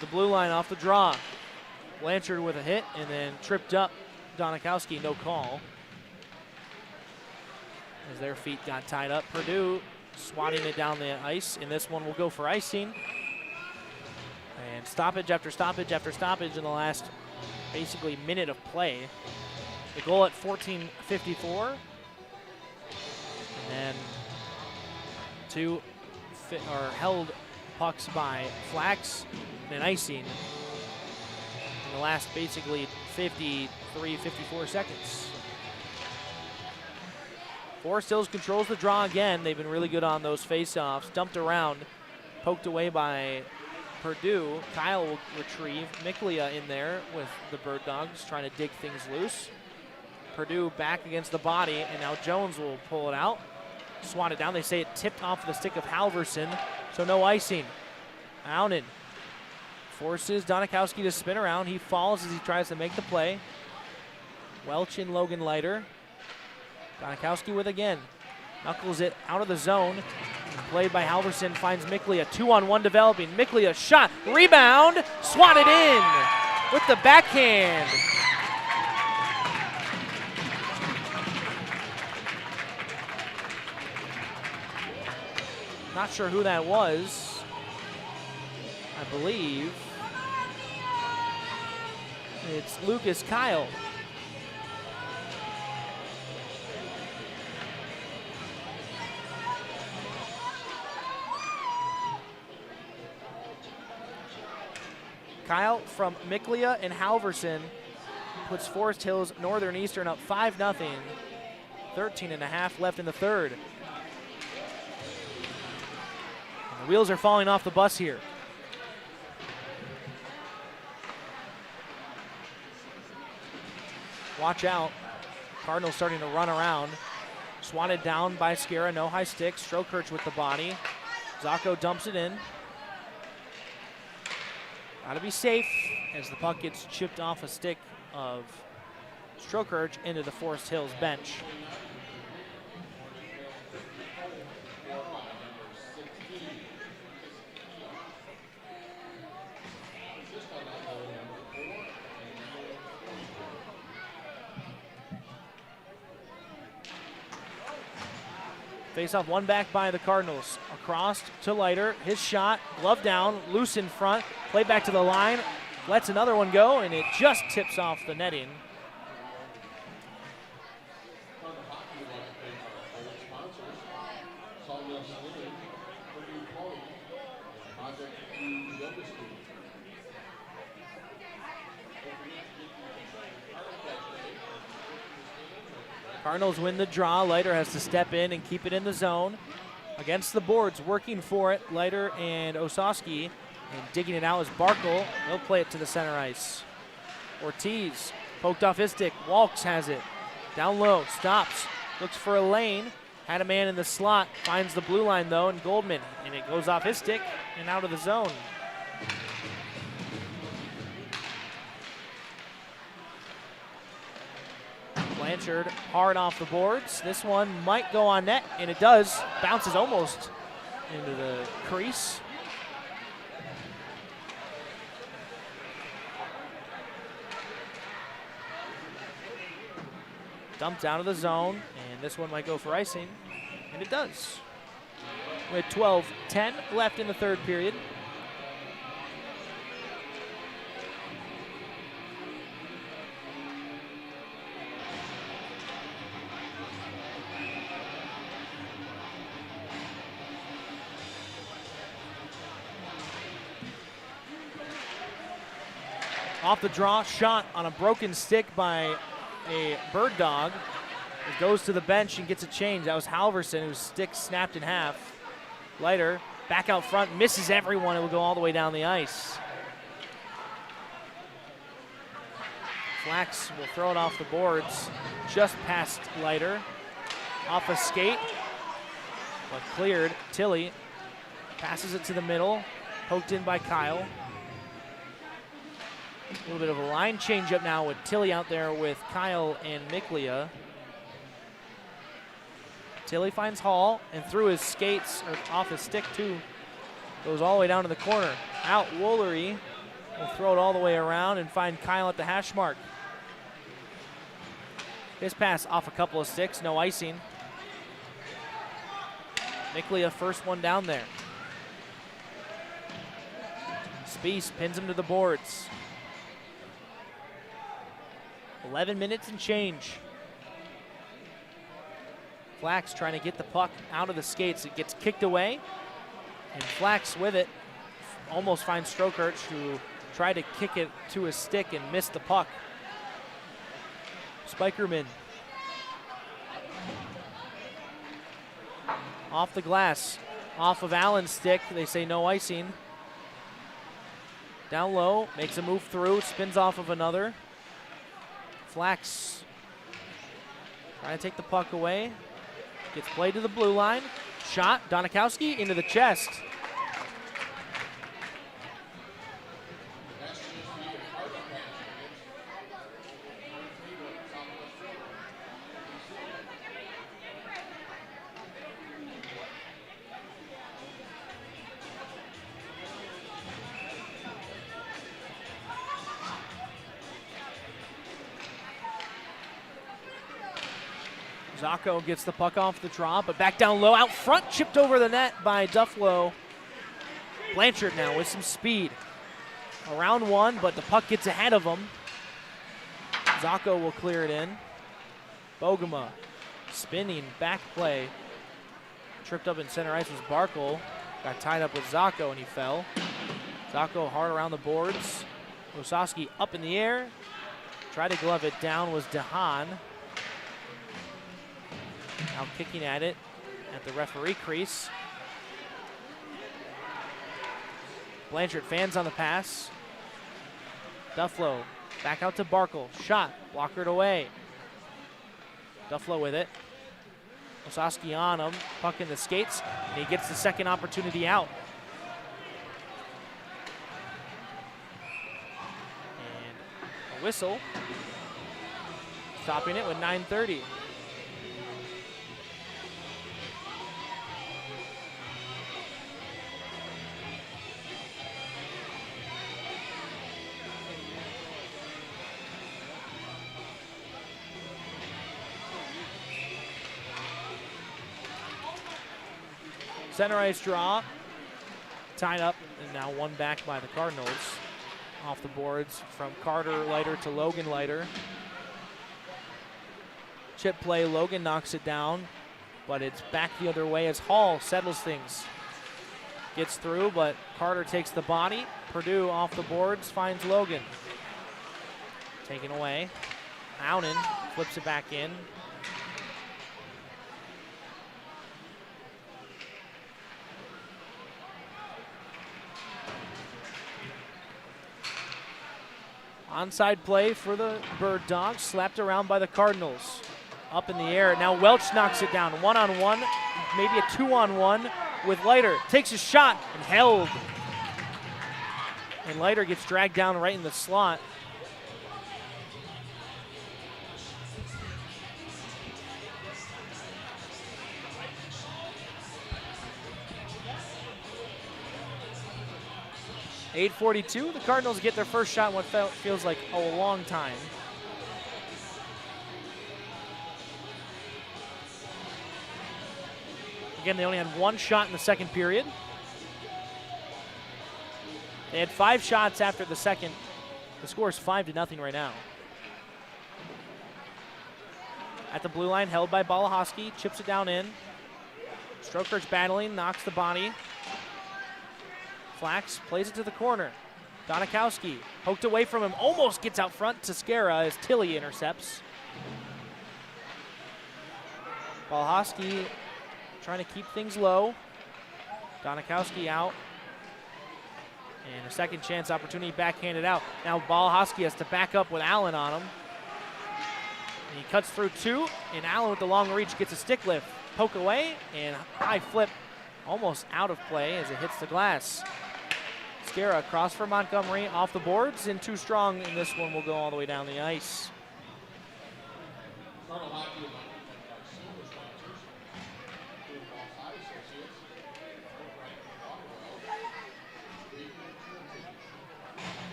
The blue line off the draw. Blanchard with a hit and then tripped up Donikowski, no call. As their feet got tied up. Purdue swatting it down the ice, and this one will go for icing. And stoppage after stoppage after stoppage in the last basically minute of play. The goal at 14:54. And then two held pucks by Flax and icing in the last basically 53, 54 seconds. Forest Hills controls the draw again. They've been really good on those face-offs. Dumped around, poked away by Purdue. Kyle will retrieve. Miklia in there with the Bird Dogs trying to dig things loose. Purdue back against the body, and now Jones will pull it out. Swatted down. They say it tipped off the stick of Halverson, so no icing. Aunen forces Donikowski to spin around. He falls as he tries to make the play. Welch and Logan Leiter. Donikowski with again. Knuckles it out of the zone. Played by Halverson, finds Miklia. 2-on-1 developing. Miklia shot, rebound, swatted in with the backhand. Not sure who that was. I believe it's Lucas Kyle. Kyle from Miklia and Halverson puts Forest Hills Northern Eastern up 5-0. 13.5 left in the third. The wheels are falling off the bus here. Watch out. Cardinals starting to run around. Swatted down by Skira, no high stick. Strokerch with the body. Zacco dumps it in. Gotta be safe as the puck gets chipped off a stick of Strokerch into the Forest Hills bench. Face-off one back by the Cardinals. Across to Leiter. His shot, glove down, loose in front. Play back to the line. Lets another one go, and it just tips off the netting. Cardinals win the draw. Leiter has to step in and keep it in the zone. Against the boards, working for it, Leiter and Osowski. And digging it out is Barkle. They'll play it to the center ice. Ortiz poked off his stick. Walks has it. Down low, stops, looks for a lane. Had a man in the slot, finds the blue line though, and Goldman. And it goes off his stick and out of the zone. Blanchard hard off the boards. This one might go on net, and it does. Bounces almost into the crease. Dumped out of the zone, and this one might go for icing, and it does. With 12:10 left in the third period. Off the draw, shot on a broken stick by a Bird Dog. It goes to the bench and gets a change. That was Halverson, whose stick snapped in half. Leiter, back out front, misses everyone. It will go all the way down the ice. Flax will throw it off the boards, just past Leiter. Off a skate, but cleared. Tilly passes it to the middle, poked in by Kyle. A little bit of a line change up now with Tilly out there with Kyle and Miklia. Tilly finds Hall, and through his skates, or off his stick too, goes all the way down to the corner. Out Woolery will throw it all the way around and find Kyle at the hash mark. His pass off a couple of sticks, no icing. Miklia first one down there. Spies pins him to the boards. 11 minutes and change. Flax trying to get the puck out of the skates. It gets kicked away, and Flax with it almost finds Strokerch, who tried to kick it to his stick and missed the puck. Spikerman off the glass, off of Allen's stick. They say no icing. Down low, makes a move through, spins off of another. Flax trying to take the puck away. Gets played to the blue line. Shot, Donikowski into the chest. Zacco gets the puck off the draw, but back down low, out front, chipped over the net by Dufflo. Blanchard now with some speed. Around one, but the puck gets ahead of him. Zacco will clear it in. Bogema spinning, back play. Tripped up in center ice was Barkle. Got tied up with Zacco and he fell. Zacco hard around the boards. Osowski up in the air. Tried to glove it down was DeHaan. Now kicking at it at the referee crease. Blanchard fans on the pass. Dufflo back out to Barkle. Shot, blockered away. Dufflo with it. Osowski on him, puck in the skates, and he gets the second opportunity out. And a whistle, stopping it with 9:30. Center ice draw, tied up, and now won back by the Cardinals. Off the boards from Carter Leiter to Logan Leiter. Chip play, Logan knocks it down, but it's back the other way as Hall settles things. Gets through, but Carter takes the body. Purdue off the boards, finds Logan. Taken away. Aunen flips it back in. Onside play for the Bird Dogs, slapped around by the Cardinals. Up in the air, now Welch knocks it down. 1-on-1, maybe a 2-on-1 with Leiter. Takes a shot and held. And Leiter gets dragged down right in the slot. .842, the Cardinals get their first shot in what feels like a long time. Again, they only had one shot in the second period. They had 5 shots after the second. The score is 5-0 right now. At the blue line, held by Balahowski, chips it down in. Stroker's battling, knocks the body. Flax plays it to the corner. Donikowski poked away from him, almost gets out front to Skara as Tilly intercepts. Balahowski trying to keep things low. Donikowski out. And a second chance opportunity backhanded out. Now Balahowski has to back up with Allen on him. And he cuts through 2, and Allen with the long reach gets a stick lift. Poke away, and high flip almost out of play as it hits the glass. Skara across for Montgomery, off the boards, and too strong, and this one will go all the way down the ice.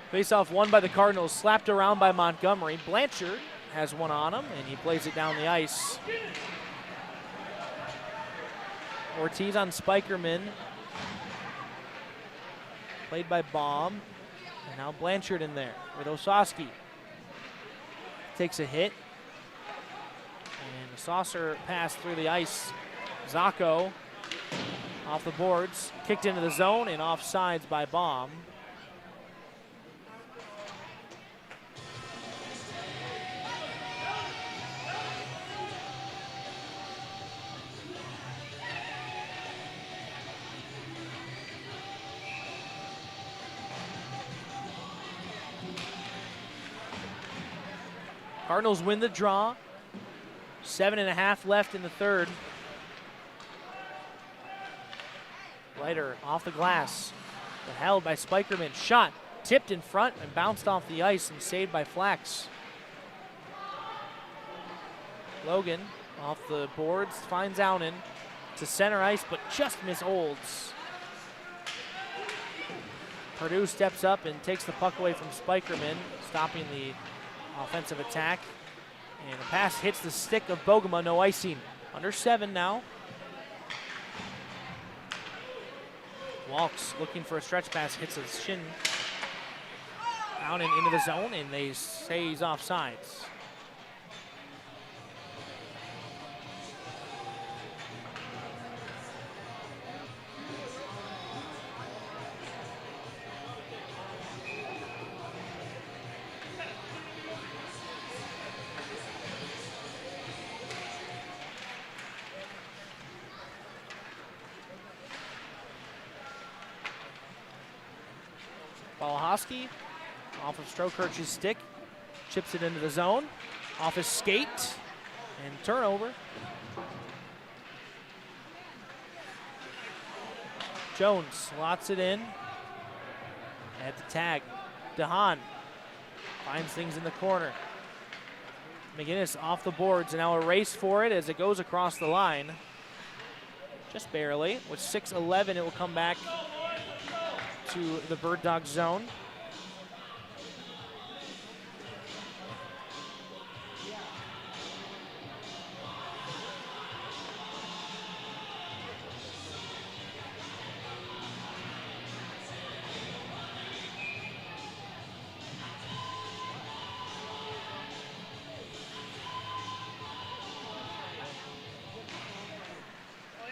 Face-off won by the Cardinals, slapped around by Montgomery. Blanchard has one on him, and he plays it down the ice. Ortiz on Spikerman. Played by Baum. And now Blanchard in there with Osowski. Takes a hit. And a saucer pass through the ice. Zacco off the boards. Kicked into the zone and offsides by Baum. Cardinals win the draw. 7.5 left in the third. Leiter off the glass, but held by Spikerman. Shot, tipped in front and bounced off the ice and saved by Flax. Logan off the boards, finds Aunen to center ice, but just misholds. Purdue steps up and takes the puck away from Spikerman, stopping the offensive attack, and the pass hits the stick of Bogema, no icing. Under 7 now. Walks looking for a stretch pass, hits his shin. Out and into the zone, and they say he's offsides. Walahoski off of Strokirch's stick, chips it into the zone, off his skate, and turnover. Jones slots it in at the tag. DeHaan finds things in the corner. McGinnis off the boards, and now a race for it as it goes across the line. Just barely. With 6:11, it will come back to the Bird Dog zone.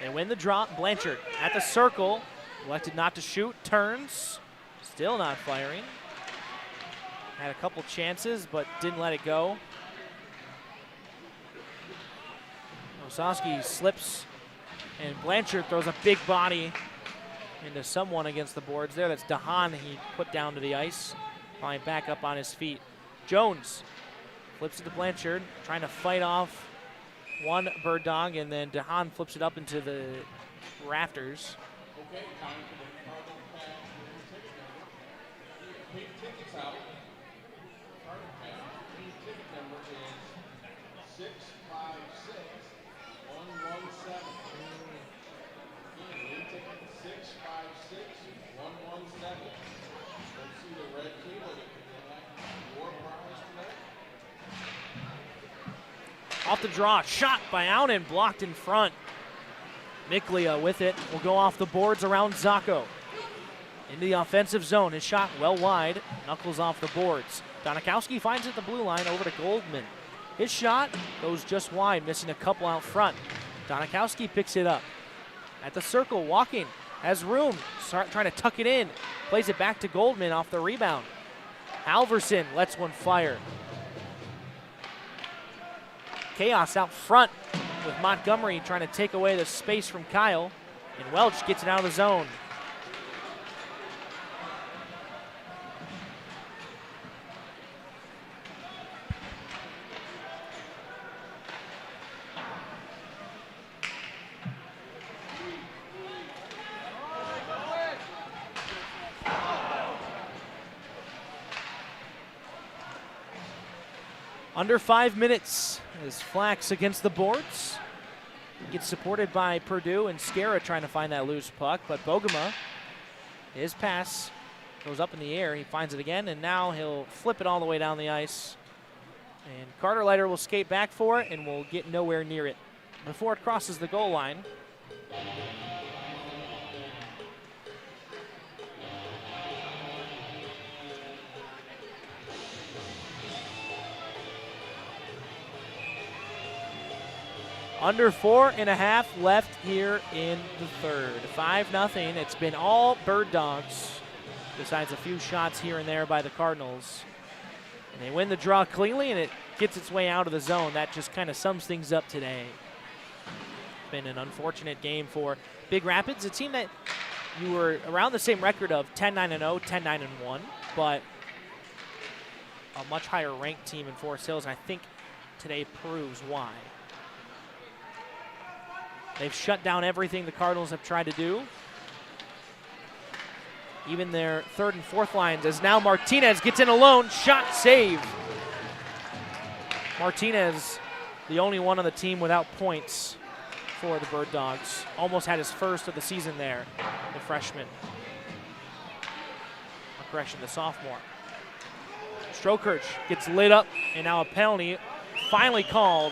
They win the drop. Blanchard at the circle. Elected not to shoot. Turns. Still not firing. Had a couple chances, but didn't let it go. Osowski slips, and Blanchard throws a big body into someone against the boards there. That's DeHaan he put down to the ice. Finally back up on his feet. Jones flips it to Blanchard, trying to fight off one Bird Dog, and then DeHaan flips it up into the rafters. Okay, time for the Cardinal pass. Pink tickets out. Cardinal pass. Pink ticket number is 656-117. Again, pink ticket 656-117. Let's see the red cable that can elect your prize tonight. Off the draw, shot by Aunen, blocked in front. Miklia with it will go off the boards around Zacco. Into the offensive zone, his shot well wide, knuckles off the boards. Donikowski finds it at the blue line over to Goldman. His shot goes just wide, missing a couple out front. Donikowski picks it up. At the circle, walking, has room, trying to tuck it in. Plays it back to Goldman off the rebound. Halverson lets one fire. Chaos out front with Montgomery trying to take away the space from Kyle. And Welch gets it out of the zone. Under 5 minutes is Flax against the boards. Gets supported by Purdue and Scara trying to find that loose puck, but Bogema, his pass goes up in the air. He finds it again, and now he'll flip it all the way down the ice. And Carter Leiter will skate back for it and will get nowhere near it before it crosses the goal line. Under 4.5 left here in the third. 5-0. It's been all Bird Dogs, besides a few shots here and there by the Cardinals. And they win the draw cleanly, and it gets its way out of the zone. That just kind of sums things up today. It's been an unfortunate game for Big Rapids, a team that you were around the same record of 10-9-0, 10-9-1, but a much higher ranked team in Forest Hills, and I think today proves why. They've shut down everything the Cardinals have tried to do. Even their third and fourth lines, as now Martinez gets in alone. Shot save. Martinez, the only one on the team without points for the Bird Dogs. Almost had his first of the season there, the freshman. Or correction, the sophomore. Strokirch gets lit up, and now a penalty finally called.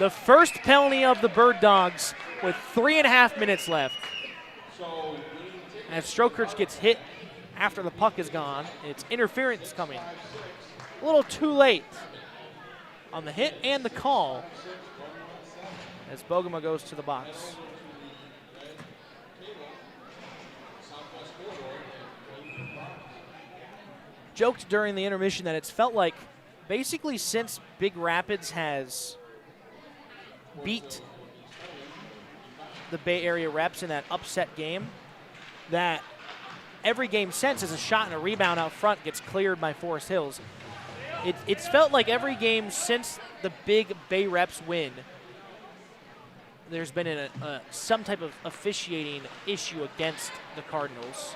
The first penalty of the Bird Dogs with 3.5 minutes left. As Strokirch gets hit after the puck is gone, it's interference coming. A little too late on the hit and the call as Bogema goes to the box. Joked during the intermission that it's felt like basically since Big Rapids has beat the Bay Area Reps in that upset game, that every game since is a shot and a rebound out front gets cleared by Forest Hills. It's felt like every game since the big Bay Reps win, there's been some type of officiating issue against the Cardinals.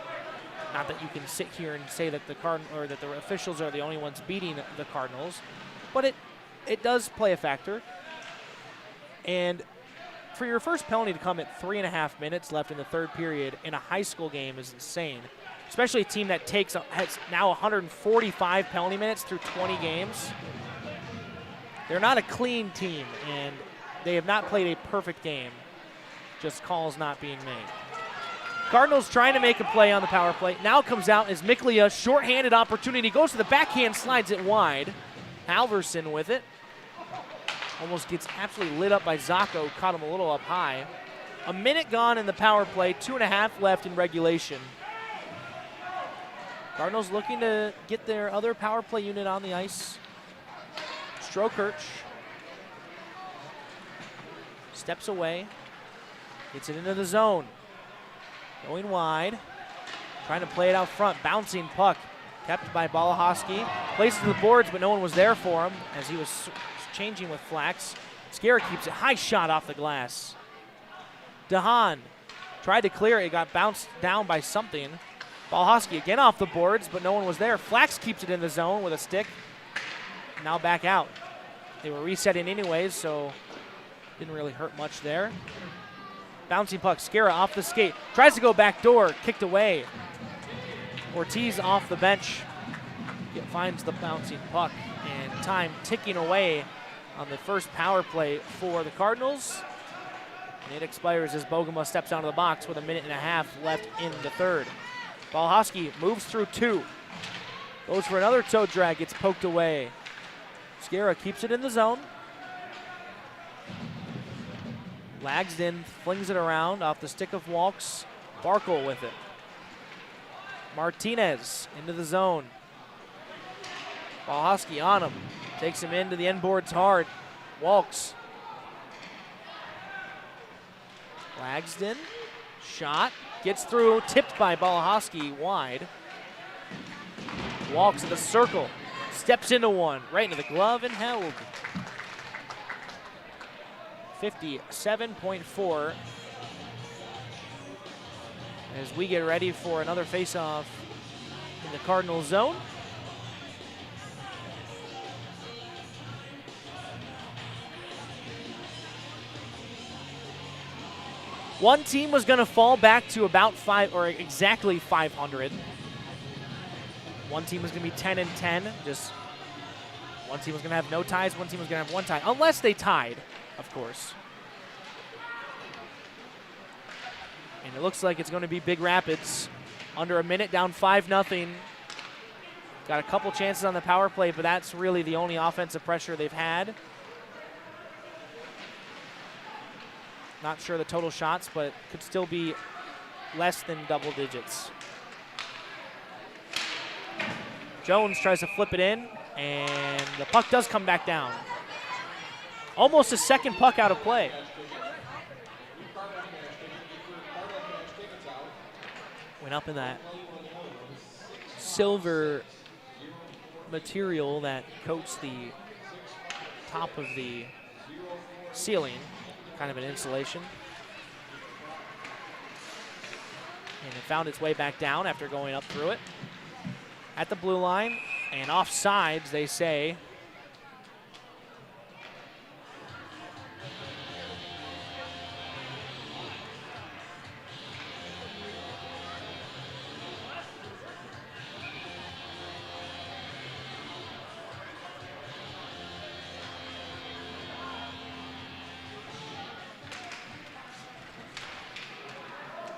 Not that you can sit here and say that that the officials are the only ones beating the Cardinals, but it does play a factor. And for your first penalty to come at 3.5 minutes left in the third period in a high school game is insane, especially a team that has now 145 penalty minutes through 20 games. They're not a clean team, and they have not played a perfect game, just calls not being made. Cardinals trying to make a play on the power play. Now comes out as Miklia, shorthanded opportunity, goes to the backhand, slides it wide. Halverson with it. Almost gets absolutely lit up by Zacco, caught him a little up high. A minute gone in the power play, 2.5 left in regulation. Cardinals looking to get their other power play unit on the ice. Strokirch steps away, gets it into the zone. Going wide, trying to play it out front, bouncing puck, kept by Balahoski. Places to the boards, but no one was there for him as he was changing with Flax. Skara keeps it, high shot off the glass. DeHaan tried to clear it, got bounced down by something. Balahoski again off the boards, but no one was there. Flax keeps it in the zone with a stick. Now back out. They were resetting anyways, so didn't really hurt much there. Bouncing puck, Skara off the skate. Tries to go back door, kicked away. Ortiz off the bench. Finds the bouncing puck, and time ticking away on the first power play for the Cardinals. And it expires as Bogema steps out of the box with 1.5 minutes left in the third. Balahoski moves through 2. Goes for another toe drag, gets poked away. Skara keeps it in the zone. Lagsden flings it around off the stick of Walks. Barkle with it. Martinez into the zone. Balahoski on him. Takes him into the end boards hard. Walks. Lagsden. Shot. Gets through. Tipped by Balahoski wide. Walks in the circle. Steps into one. Right into the glove and held. 57.4 as we get ready for another face-off in the Cardinal zone. One team was going to fall back to about exactly 500. One team was going to be 10-10. Just one team was going to have no ties. One team was going to have one tie, unless they tied, of course. And it looks like it's going to be Big Rapids. Under a minute, down 5-0. Got a couple chances on the power play, but that's really the only offensive pressure they've had. Not sure the total shots, but could still be less than double digits. Jones tries to flip it in, and the puck does come back down. Almost a second puck out of play. Went up in that silver material that coats the top of the ceiling, kind of an insulation. And it found its way back down after going up through it. At the blue line, and offsides, they say.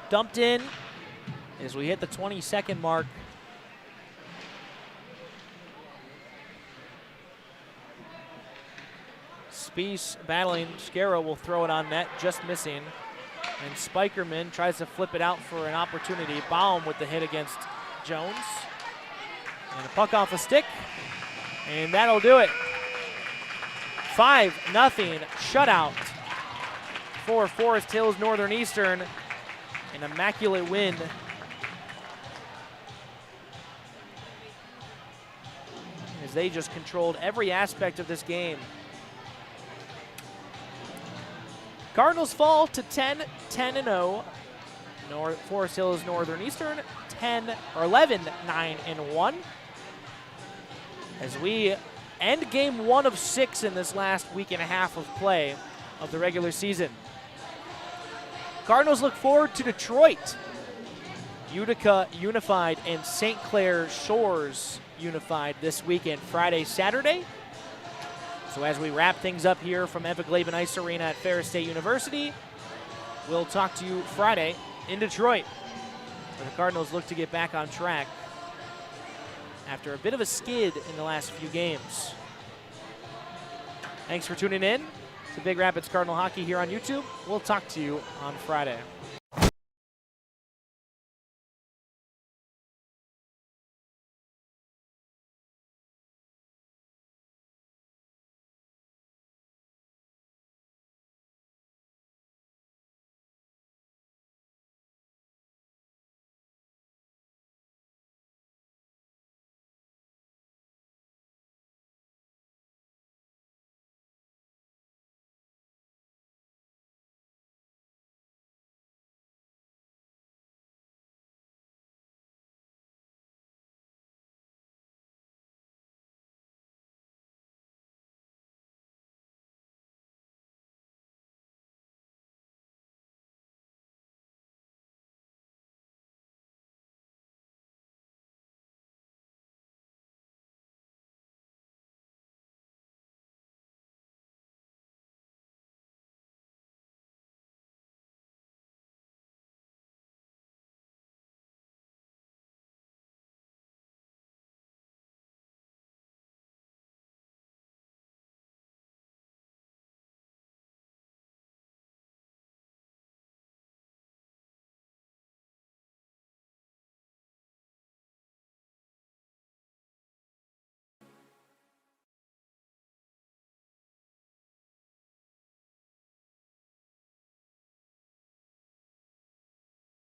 Dumped in as we hit the 20-second mark. Spies battling. Skara will throw it on net, just missing. And Spikerman tries to flip it out for an opportunity. Baum with the hit against Jones. And a puck off a stick. And that'll do it. 5-0 shutout for Forest Hills Northern Eastern. An immaculate win as they just controlled every aspect of this game. Cardinals fall to 10-0. Forest Hills Northern Eastern 11-9-1. As we end game 1 of 6 in this last week and a half of play of the regular season. Cardinals look forward to Detroit, Utica Unified, and St. Clair Shores Unified this weekend, Friday, Saturday. So as we wrap things up here from Ever-Glaben Ice Arena at Ferris State University, we'll talk to you Friday in Detroit, where the Cardinals look to get back on track after a bit of a skid in the last few games. Thanks for tuning in to Big Rapids Cardinal Hockey here on YouTube. We'll talk to you on Friday.